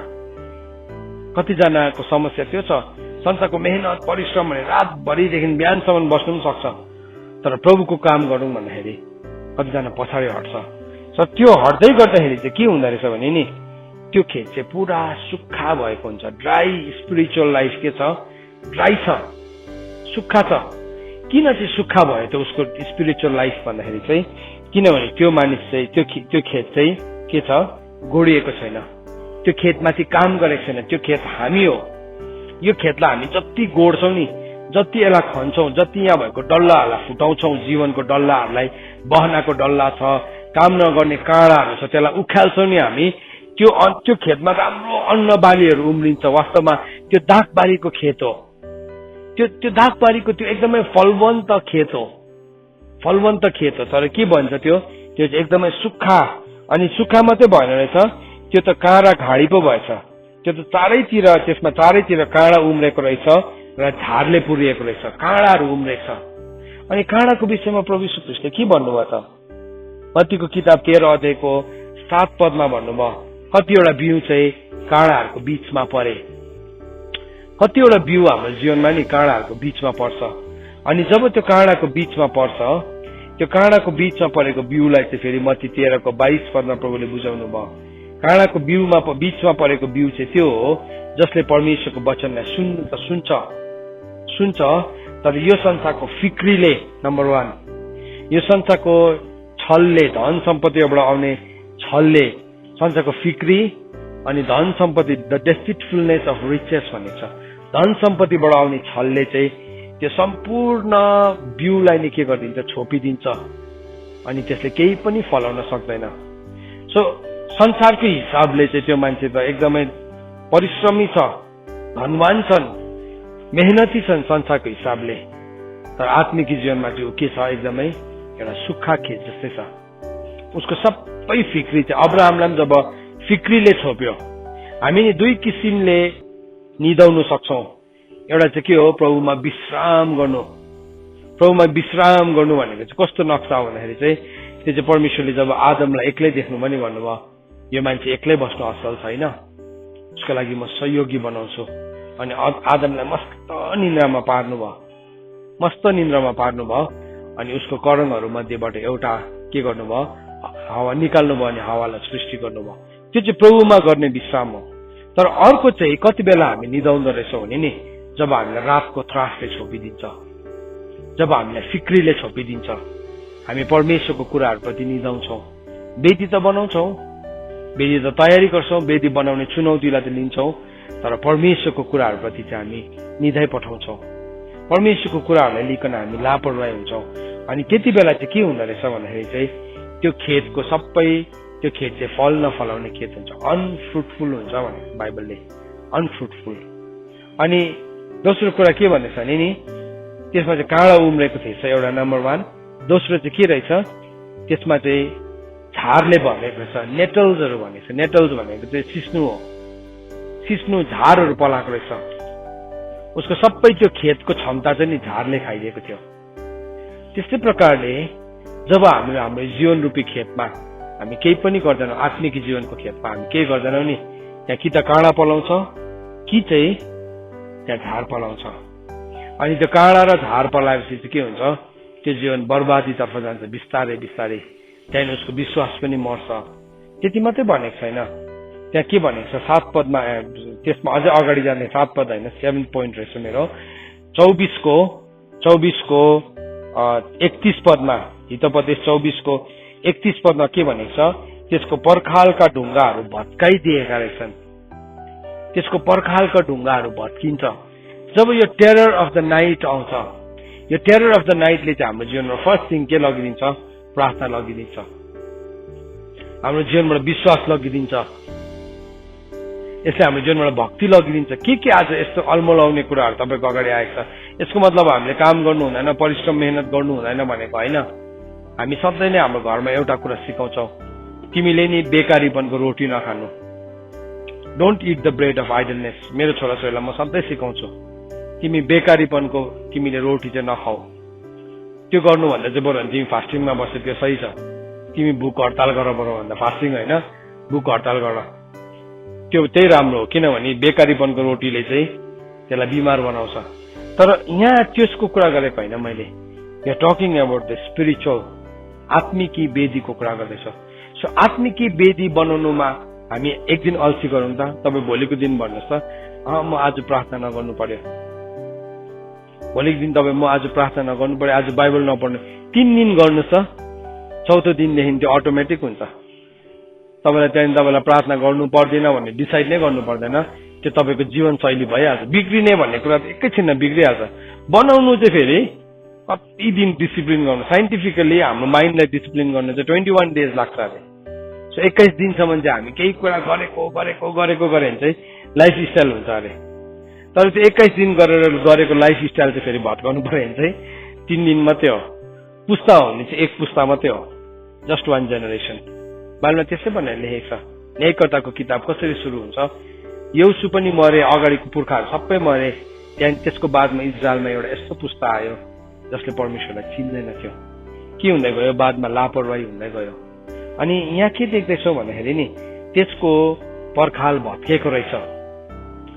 कतिजनाको समस्या त्यो छ, संसारको मेहनत परिश्रम भने रातभरिदेखि बिहानसम्म बस्नु पनि सक्छ, तर प्रभुको काम गरौँ भन्दाखेरि कतिजना पछाडि हट्छ। त्यो हट्दै गर्दाखेरि चाहिँ के हुँदो रहेछ भने नि त्यो खेत चाहिँ पुरा सुक्खा भएको हुन्छ। ड्राई स्पिरिचुअल लाइफ के छ? ड्राई छ, सुक्खा छ। किन चाहिँ सुक्खा भयो त उसको स्पिरिचुअल लाइफ भन्दाखेरि चाहिँ किनभने त्यो मानिस चाहिँ त्यो खेत चाहिँ के छ? गोडिएको छैन। त्यो खेतमाथि काम गरेको छैन। त्यो खेत हामी हो। यो खेतलाई हामी जति गोड्छौँ नि, जति यसलाई खन्छौँ, जति यहाँ भएको डल्लाहरूलाई फुटाउँछौँ, जीवनको डल्लाहरूलाई, बहनाको डल्ला छ, काम नगर्ने काँडाहरू छ, त्यसलाई उखाल्छौँ नि हामी, त्यो खेतमा राम्रो अन्न बालीहरू उम्रिन्छ। वास्तवमा त्यो दागबारीको खेत हो। त्यो दागबारीको त्यो एकदमै फलवन्त खेत हो, फलवन्त खेत हो। तर के भन्छ त्यो चाहिँ एकदमै सुक्खा। अनि सुक्खा मात्रै भएन रहेछ, त्यो त काँडा घाडी पो भएछ। त्यो त त्यसमा चारैतिर काँडा उम्रेको रहेछ र झारले पुरिएको रहेछ, काँडाहरू उम्रेको छ। अनि काँडाको विषयमा प्रभु यीशु ख्रीष्टले के भन्नुभयो त? मत्तीको किताब 13 अध्यायको 7 पदमा भन्नुभयो, कतिवटा बिउ चाहिँ काँडाहरूको बीचमा परे। कतिवटा बिउ हाम्रो जीवनमा नि काँडाहरूको बीचमा पर्छ। अनि जब त्यो काँडाको बीचमा पर्छ, त्यो काँडाको बीचमा परेको बिउलाई चाहिँ फेरि मत्ती 13 को 22 पदमा प्रभुले बुझाउनु भयो। काँडाको बीचमा परेको बिउ चाहिँ त्यो हो जसले परमेश्वरको वचनलाई सुन्छ, तर यो संसारको फिक्रीले, नम्बर 1, यो संसारको छलले, धन सम्पत्तिबाट आउने छलले, संसारको फिक्री अनि धन सम्पत्ति, द डेस्टिटफुलनेस अफ रिचेस भनेको छ। धन सम्पत्तिबाट आउने छलले चाहिँ त्यो सम्पूर्ण बिउलाई नै के गरिदिन्छ? छोपिदिन्छ। अनि त्यसले केही पनि फलाउन सक्दैन। सो संसारको हिसाबले चाहिँ त्यो मान्छे त एकदमै परिश्रमी छ, धनवान छन्, मेहनती छन् संसारको हिसाबले, तर आत्मिक जीवनमा चाहिँ के छ? एकदमै एउटा सुक्खा खेत जस्तै छ। उसको सबै फिक्री चाहिँ अब्राहमलाई जब फिक्रीले छोप्यो। हामी नि दुई किसिमले निदाउन सक्छौँ। एउटा चाहिँ के हो? प्रभुमा विश्राम गर्नु। प्रभुमा विश्राम गर्नु भनेको चाहिँ कस्तो नक्सा हो भन्दाखेरि चाहिँ त्यो चाहिँ परमेश्वरले जब आदमलाई एक्लै देख्नु पनि भन्नुभयो, यो मान्छे एक्लै बस्नु असल छैन, उसको लागि म सहयोगी बनाउँछु। अनि आदमलाई मस्त निन्द्रामा पार्नुभयो, अनि उसको करणहरू मध्येबाट एउटा के गर्नुभयो, हावा निकाल्नुभयो अनि हावालाई सृष्टि गर्नुभयो। त्यो चाहिँ प्रभुमा गर्ने विश्राम हो। तर अर्को चाहिँ कति बेला हामी निदाउँदो रहेछौँ भने नि, जब हामीलाई रातको त्रासले छोपिदिन्छ, जब हामीलाई फिक्रीले छोपिदिन्छ, हामी परमेश्वरको कुराहरूप्रति निदाउँछौँ। वेदी त बनाउँछौँ, वेदी त तयारी गर्छौँ, वेदी बनाउने चुनौतीलाई त लिन्छौँ, तर परमेश्वरको कुराहरूप्रति चाहिँ हामी निधाइ पठाउँछौँ। परमेश्वरको कुराहरूलाई लिकन हामी लापरवाही हुन्छौँ। अनि त्यति बेला चाहिँ के हुँदो रहेछ भन्दाखेरि चाहिँ त्यो खेतको सबै त्यो खेत चाहिँ फल नफलाउने खेत हुन्छ, अनफ्रुटफुल हुन्छ भने बाइबलले, अनफ्रुटफुल। अनि दोस्रो कुरा के भन्दैछ भने नि त्यसमा चाहिँ काँडा उम्रेको थिएछ एउटा नम्बर 1। दोस्रो चाहिँ के रहेछ, त्यसमा चाहिँ झारले भरेको छ, नेटल्सहरू भनेको छ। नेटल्स भनेको चाहिँ सिस्नु हो, सिस्नु झारहरू पलाएको रहेछ। उसको सबै त्यो खेतको क्षमता चाहिँ नि झारले खाइदिएको थियो। त्यस्तै प्रकारले जब हामी हाम्रो जीवन रूपी खेतमा हामी केही पनि गर्दैनौँ, आत्मिक जीवनको खेतमा हामी केही गर्दैनौँ नि, त्यहाँ कि त काँडा पलाउँछ कि चाहिँ त्यहाँ झार पलाउँछ। अनि त्यो काँडा र झार पलाएपछि चाहिँ के हुन्छ, त्यो जीवन बर्बादीतर्फ जान्छ बिस्तारै बिस्तारै। त्यहाँदेखि उसको विश्वास पनि मर्छ। त्यति मात्रै भनेको छैन, त्यहाँ के भनेको छ 7 पदमा, त्यसमा अझै अगाडि जाने 7 पद होइन 7 पोइन्ट रहेछ मेरो। 24 को 31 पदमा, हितोपदेश 24 को 31 पदमा के भनेको छ, त्यसको पर्खालका ढुङ्गाहरू भत्काइदिएका रहेछन्। त्यसको पर्खालका ढुङ्गाहरू भत्किन्छ। जब यो टेरर अफ द नाइट आउँछ, यो टेरर अफ द नाइटले चाहिँ हाम्रो जीवनमा फर्स्ट थिङ के लगिदिन्छ, प्रार्थना लगिदिन्छ, हाम्रो जीवनबाट विश्वास लगिदिन्छ, यसले हाम्रो जीवनबाट भक्ति लगिदिन्छ। के आज यस्तो अल्मलाउने कुराहरू तपाईँको अगाडि आएको छ, यसको मतलब हामीले काम गर्नु हुँदैन, परिश्रम मेहनत गर्नु हुँदैन भनेको होइन। हामी सधैँ नै हाम्रो घरमा एउटा कुरा सिकाउँछौँ, तिमीले नि बेकारीपनको रोटी नखानु, don't it the bread of idleness. मेरो छोराछोरीलाई म सधैँ सिकाउँछु, तिमी बेकारीपनको तिमीले रोटी चाहिँ नखाऊ। त्यो गर्नुभन्दा चाहिँ बरु तिमी फास्टिङमा बस्यो त्यो सही छ। तिमी भुक हडताल गर बरु भन्दा फास्टिङ होइन, भुक हडताल गर, त्यो त्यही राम्रो हो। किनभने बेकारीपनको रोटीले चाहिँ त्यसलाई बिमार बनाउँछ। तर यहाँ त्यसको कुरा गरेको होइन मैले, यहाँ टकिङ अबाउट द स्पिरिचुअल, आत्मिकी वेदीको कुरा गर्दैछ। सो आत्मिकी वेदी बनाउनुमा हामी एक दिन अल्छी गरौँ त। तपाईँ भोलिको दिन भन्नुहोस् त, म आज प्रार्थना नगर्नु पर्यो। भोलिको दिन तपाईँ म आज प्रार्थना नगर्नु पर्यो, आज बाइबल नपढ्नु, 3 दिन गर्नुहोस् त। चौथो दिनदेखि त्यो अटोमेटिक हुन्छ। तपाईँलाई त्यहाँदेखि तपाईँलाई प्रार्थना गर्नु पर्दैन भन्ने डिसाइड नै गर्नु पर्दैन, त्यो तपाईँको जीवनशैली भइहाल्छ। बिग्रिने भन्ने कुरा त एकैछिनमा बिग्रिहाल्छ। बनाउनु चाहिँ फेरि कति दिन डिसिप्लिन गर्नु, साइन्टिफिकली हाम्रो माइन्डलाई डिसिप्लिन गर्नु चाहिँ 21 डेज लाग्छ अरे। सो 21 दिनसम्म चाहिँ हामी केही कुरा गरेको भने चाहिँ लाइफ स्टाइल हुन्छ अरे। तर त्यो 21 दिन गरेको लाइफ स्टाइल चाहिँ फेरि भत्काउनु पर्यो भने चाहिँ 3 दिन मात्रै हो। पुस्ता हो भने चाहिँ 1 पुस्ता मात्रै हो, जस्ट 1 जेनेरेसन। बाइबलमा त्यसै भनेर लेखेको छ। न्यायकर्ताको किताब कसरी सुरु हुन्छ, यहोशू पनि मरे, अगाडिको पुर्खाहरू सबै मरे, त्यहाँदेखि त्यसको बादमा इजरायलमा एउटा यस्तो पुस्ता आयो जसले परमेश्वरलाई चिन्दैन थियो। के हुँदै गयो, बादमा लापरवाही हुँदै गयो। अनि यहाँ के देख्दैछौँ भन्दाखेरि नि त्यसको पर्खाल भत्केको रहेछ,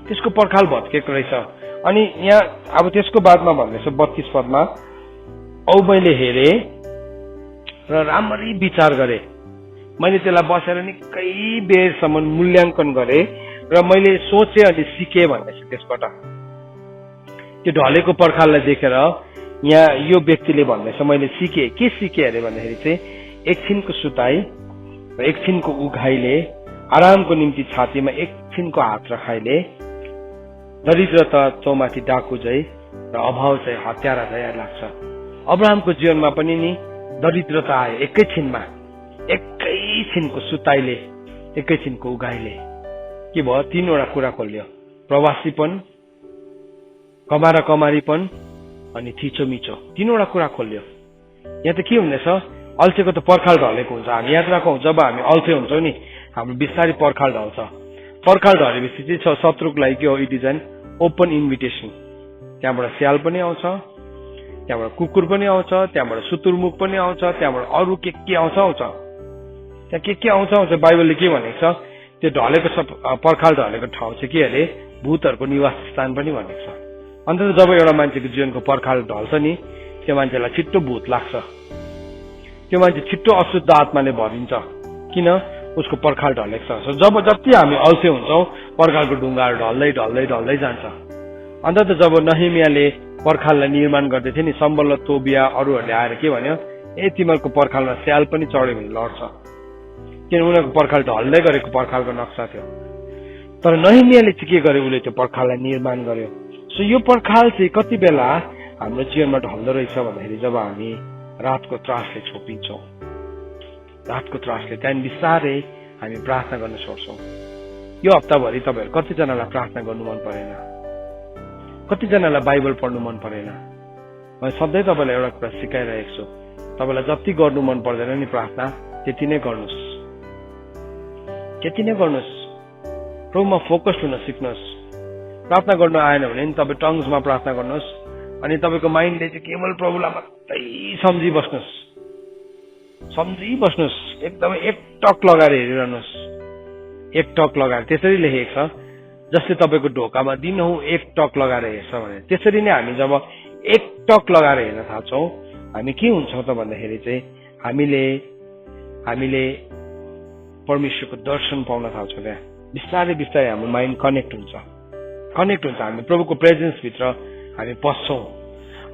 त्यसको पर्खाल भत्केको रहेछ। अनि यहाँ अब त्यसको बादमा भन्दैछ 32 पदमा, औ मैले हेरेँ र राम्ररी विचार गरेँ, मैले त्यसलाई बसेर निकै बेरसम्म मूल्याङ्कन गरेँ र मैले सोचेँ अनि सिकेँ भन्दैछ। त्यसबाट त्यो ढलेको पर्खाललाई देखेर यहाँ यो व्यक्तिले भन्दैछ, मैले सिकेँ। के सिकेँ अरे भन्दाखेरि चाहिँ एकछिनको सुताई र एकछिनको उघाइले, आरामको निम्ति छातीमा एकछिनको हात राखाइले, दरिद्रता चौमाथि डाकु झै र अभाव चाहिँ हत्यारा झै लाग्छ। अब्राहमको जीवनमा पनि नि दरिद्रता आयो एकैछिनमा, एकैछिनको सुताइले, एकैछिनको उघाइले। के भयो, 3वटा कुरा खोल्यो, प्रवासीपन, कमारीपन अनि थिचोमिचो, 3वटा कुरा खोल्यो। यहाँ त के हुँदैछ, अल्छेको त पर्खाल ढलेको हुन्छ। हामी याद राखौँ, जब हामी अल्छे हुन्छौँ नि हाम्रो बिस्तारै पर्खाल ढल्छ। पर्खाल ढलेपछि चाहिँ शत्रुको लागि के हो, it is an open invitation. त्यहाँबाट स्याल पनि आउँछ, त्यहाँबाट कुकुर पनि आउँछ, त्यहाँबाट सुतुरमुख पनि आउँछ, त्यहाँबाट अरू के आउँछ त्यहाँ के आउँछ बाइबलले के भनेको छ, त्यो ढलेको पर्खाल ढलेको ठाउँ चाहिँ के अरे भूतहरूको निवास स्थान पनि भनेको छ। अन्त जब एउटा मान्छेको जीवनको पर्खाल ढल्छ नि, त्यो मान्छेलाई छिट्टो भूत लाग्छ, त्यो मान्छे छिट्टो अशुद्ध आत्माले भरिन्छ, किन उसको पर्खाल ढलेको छ। जब जति हामी अल्छे हुन्छौँ पर्खालको ढुङ्गाहरू ढल्दै ढल्दै ढल्दै जान्छ। अन्त त जब नहेमियाले पर्खाललाई निर्माण गर्दै थियो नि, सम्बल्ल तोबिया अरूहरूले आएर के भन्यो, तिमीहरूको पर्खालमा स्याल पनि चढ्यो भने लड्छ, किन उनीहरूको पर्खाल ढल्दै गरेको पर्खालको नक्सा थियो। तर नहेमियाले चाहिँ के गर्यो, उसले त्यो पर्खाललाई निर्माण गर्यो। सो यो पर्खाल चाहिँ कति बेला हाम्रो जीवनमा ढल्दो रहेछ भन्दाखेरि जब हामी रातको त्रासले छोपिन्छौँ, रातको त्रासले, त्यहाँदेखि बिस्तारै हामी प्रार्थना गर्न छोड्छौँ। यो हप्ताभरि तपाईँहरू कतिजनालाई प्रार्थना गर्नु मन परेन, कतिजनालाई बाइबल पढ्नु मन परेन। मैले सधैँ तपाईँलाई एउटा कुरा सिकाइरहेको छु, तपाईँलाई जति गर्नु मन पर्दैन नि प्रार्थना, त्यति नै गर्नुहोस्, त्यति नै गर्नुहोस्। प्रभुमा फोकस्ड हुन सिक्नुहोस्। प्रार्थना गर्नु आएन भने नि तपाईँ टङ्ग्समा प्रार्थना गर्नुहोस्, अनि तपाईँको माइन्डले चाहिँ केवल प्रभुलाई मात्रै सम्झिबस्नुहोस्, एकदमै एकटक लगाएर हेरिरहनुहोस्, एकटक लगाएर। त्यसरी लेखेको छ, जसले तपाईँको ढोकामा दिनहुँ एकटक लगाएर हेर्छ भने। त्यसरी नै हामी जब एकटक लगाएर हेर्न थाल्छौँ, हामी के हुन्छौँ त भन्दाखेरि चाहिँ हामीले परमेश्वरको दर्शन पाउन थाल्छौँ। त्यहाँ बिस्तारै बिस्तारै हाम्रो माइन्ड कनेक्ट हुन्छ, हामी प्रभुको प्रेजेन्सभित्र हामी पस्छौँ।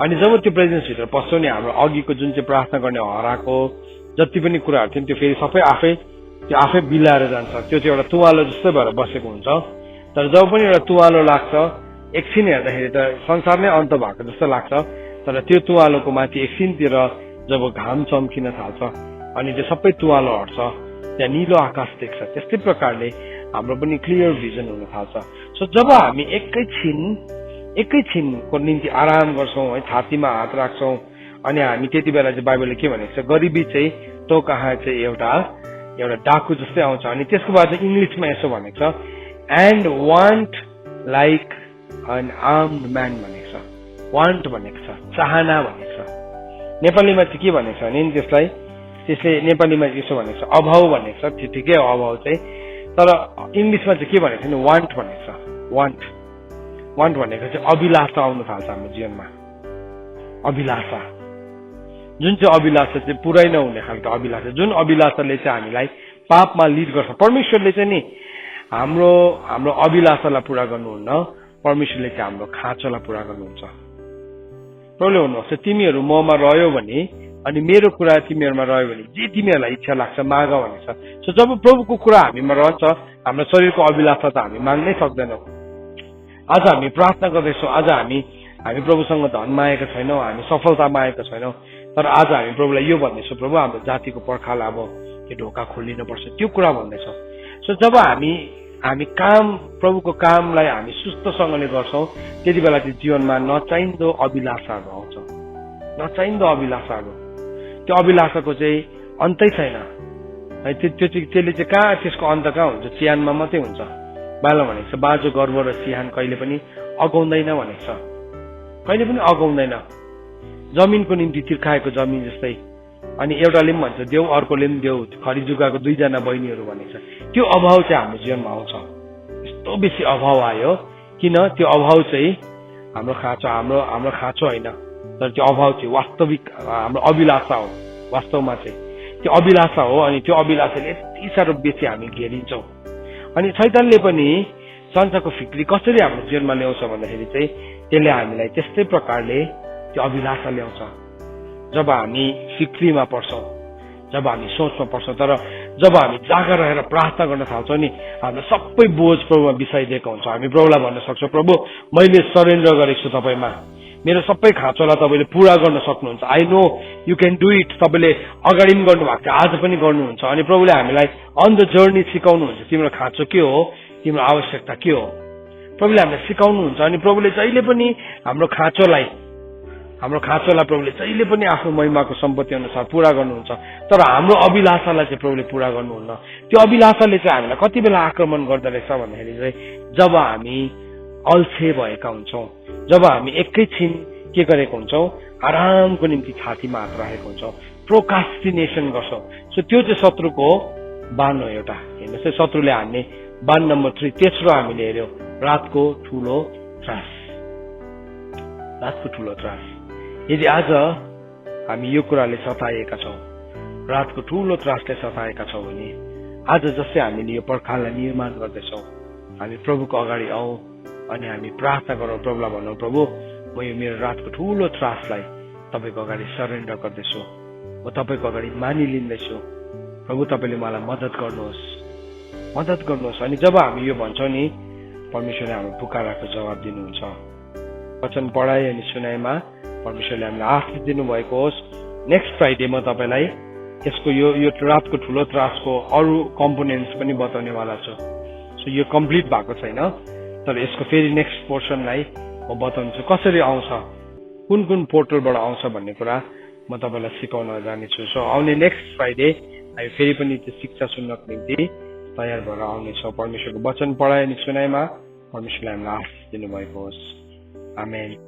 अनि जब त्यो प्रेजेन्सभित्र पस्छौँ नि, हाम्रो अघिको जुन चाहिँ प्रार्थना गर्ने हराएको जति पनि कुराहरू थियो त्यो फेरि सबै आफै बिलाएर जान्छ। त्यो चाहिँ एउटा तुवालो जस्तै भएर बसेको हुन्छ। तर जब पनि एउटा तुवालो लाग्छ, एकछिन हेर्दाखेरि त संसार नै अन्त भएको जस्तो लाग्छ, तर त्यो तुवालोको माथि एकछिनतिर जब घाम चम्किन थाल्छ अनि त्यो सबै तुवालो हट्छ, त्यहाँ निलो आकाश देख्छ। त्यस्तै प्रकारले हाम्रो पनि क्लियर भिजन हुन थाल्छ। सो जब हामी एकैछिनको निम्ति आराम गर्छौँ है, छातीमा हात राख्छौँ, अनि हामी त्यति बेला चाहिँ बाइबलले के भनेको छ, गरिबी चाहिँ तो कहाँ चाहिँ एउटा डाकु जस्तै आउँछ। अनि त्यसको बाद चाहिँ इङ्ग्लिसमा यसो भनेको छ, and want like an armed man भनेको छ। वान्ट भनेको छ, चाहना भनेको छ। नेपालीमा चाहिँ के भनेको छ भने त्यसले नेपालीमा यसो भनेको छ, अभाव भनेको छ। ठिकै हो अभाव चाहिँ, तर इङ्ग्लिसमा चाहिँ के भनेको छ भने वान्ट भनेको छ। वान्ट भनेको चाहिँ अभिलाषा आउन थाल्छ हाम्रो जीवनमा। अभिलाषा, जुन चाहिँ अभिलाषा चाहिँ पुरै नहुने खालको अभिलाषा, जुन अभिलाषाले चाहिँ हामीलाई पापमा लिड गर्छ। परमेश्वरले चाहिँ नि हाम्रो अभिलाषालाई पुरा गर्नुहुन्न, परमेश्वरले चाहिँ हाम्रो खाँचोलाई पुरा गर्नुहुन्छ। प्रभुले भन्नुहोस्, तिमीहरू ममा रह्यो भने अनि मेरो कुरा तिमीहरूमा रह्यो भने जे तिमीहरूलाई इच्छा लाग्छ माग भनेछ। सो जब प्रभुको कुरा हामीमा रहन्छ, हाम्रो शरीरको अभिलाषा त हामी माग्नै सक्दैनौँ। आज हामी प्रार्थना गर्दैछौँ, आज हामी प्रभुसँग धन मागेका छैनौँ, हामी सफलता मागेका छैनौँ, तर आज हामी प्रभुलाई यो भन्दैछौँ, प्रभु हाम्रो जातिको पर्खाल अब यो ढोका खोलिनुपर्छ, त्यो कुरा भन्दैछौँ। सो जब हामी प्रभुको कामलाई हामी सुस्तसँगले गर्छौँ, त्यति बेला चाहिँ जीवनमा नचाहिँदो अभिलाषाहरू आउँछ, नचाहिँदो अभिलाषाहरू। त्यो अभिलाषाको चाहिँ अन्तै छैन है। त्यसले चाहिँ कहाँ, त्यसको अन्त कहाँ हुन्छ, चिहानमा मात्रै हुन्छ। बाला भनेको छ, बाँझो गर्व र चिहान कहिले पनि अगाउँदैन भनेको छ, कहिले पनि अगाउँदैन। जमिनको निम्ति तिर्खाएको जमिन जस्तै। अनि एउटाले पनि भन्छ देऊ, अर्कोले पनि देऊ, खरी जुगाको दुईजना बहिनीहरू भनेको छ। त्यो अभाव चाहिँ हाम्रो जीवनमा आउँछ। यस्तो बेसी अभाव आयो, किन? त्यो अभाव चाहिँ हाम्रो खाँचो होइन, तर त्यो अभाव चाहिँ वास्तविक हाम्रो अभिलाषा हो। वास्तवमा चाहिँ त्यो अभिलाषा हो। अनि त्यो अभिलाषाले यति साह्रो बेसी हामी घेरिन्छौँ। अनि शैतानले पनि संसारको फिक्री कसरी हाम्रो जीवनमा ल्याउँछ भन्दाखेरि चाहिँ त्यसले हामीलाई त्यस्तै प्रकारले त्यो अभिलाषा ल्याउँछ। जब हामी फिक्रीमा पर्छौँ, जब हामी सोचमा पर्छौँ, तर जब हामी जागा रहेर प्रार्थना गर्न थाल्छौँ नि, हाम्रो सबै बोझ प्रभुमा बिसाइदिएको हुन्छ। हामी प्रभुलाई भन्न सक्छौँ, प्रभु मैले सरेन्डर गरेको छु तपाईँमा, मेरो सबै खाँचोलाई तपाईँले पुरा गर्न सक्नुहुन्छ। I know you can do it. तपाईँले अगाडि पनि गर्नुभएको थियो, आज पनि गर्नुहुन्छ। अनि प्रभुले हामीलाई अन द जर्नी सिकाउनुहुन्छ, तिम्रो खाँचो के हो, तिम्रो आवश्यकता के हो, प्रभुले हामीलाई सिकाउनुहुन्छ। अनि प्रभुले जहिले पनि हाम्रो खाँचोलाई प्रभुले जहिले पनि आफ्नो महिमाको सम्पत्ति अनुसार पूरा गर्नुहुन्छ। तर हाम्रो अभिलाषालाई चाहिँ प्रभुले पूरा गर्नुहुन्न। त्यो अभिलाषाले चाहिँ हामीलाई कति बेला आक्रमण गर्दो रहेछ भन्दाखेरि चाहिँ जब हामी अल्छे भएका हुन्छौँ, जब हामी एकैछिन के गरेको हुन्छौँ, आरामको निम्ति छातीमा हात राखेको हुन्छौँ, प्रोकास्टिनेसन गर्छौँ। सो त्यो चाहिँ शत्रुको बाण हो एउटा। हेर्नुहोस् है, शत्रुले हान्ने बाण नम्बर 3, तेस्रो हामीले हेर्यौं, रातको ठूलो त्रास। रातको ठूलो त्रास। यदि आज हामी यो कुराले सताएका छौँ, रातको ठूलो त्रासले सताएका छौँ भने आज जस्तै हामीले यो पर्खाललाई निर्माण गर्दैछौँ, हामी प्रभुको अगाडि आऊ अनि हामी प्रार्थना गरौँ, प्रभुलाई भनौँ, प्रभु म यो मेरो रातको ठूलो त्रासलाई तपाईको अगाडि सरेन्डर गर्दैछु, म तपाईको अगाडि मानिलिँदैछु, प्रभु तपाईले मलाई मद्दत गर्नुहोस्। अनि जब हामी यो भन्छौँ नि, परमेश्वरले हाम्रो पुकाराको जवाब दिनुहुन्छ। वचन पढाइ अनि सुनाइमा परमेश्वरले हामीलाई आशीष दिनुभएको होस्। नेक्स्ट फ्राइडे म तपाईलाई यसको यो रातको ठूलो त्रासको अरू कम्पोनेन्ट्स पनि बताउनेवाला छु। सो यो कम्प्लिट भएको छैन, तर यसको फेरि नेक्स्ट पोर्सनलाई म बताउँछु कसरी आउँछ, कुन पोर्टलबाट आउँछ भन्ने कुरा म तपाईलाई सिकाउन जानेछु। सो आउने नेक्स्ट फ्राइडे हामी फेरि पनि त्यो शिक्षा सुन्नको निम्ति तयार भएर आउनेछौँ। परमेश्वरको वचन पढाइ अनि सुनाइमा परमेश्वरले हामीलाई आशीष दिनुभएको होस्। आमेन।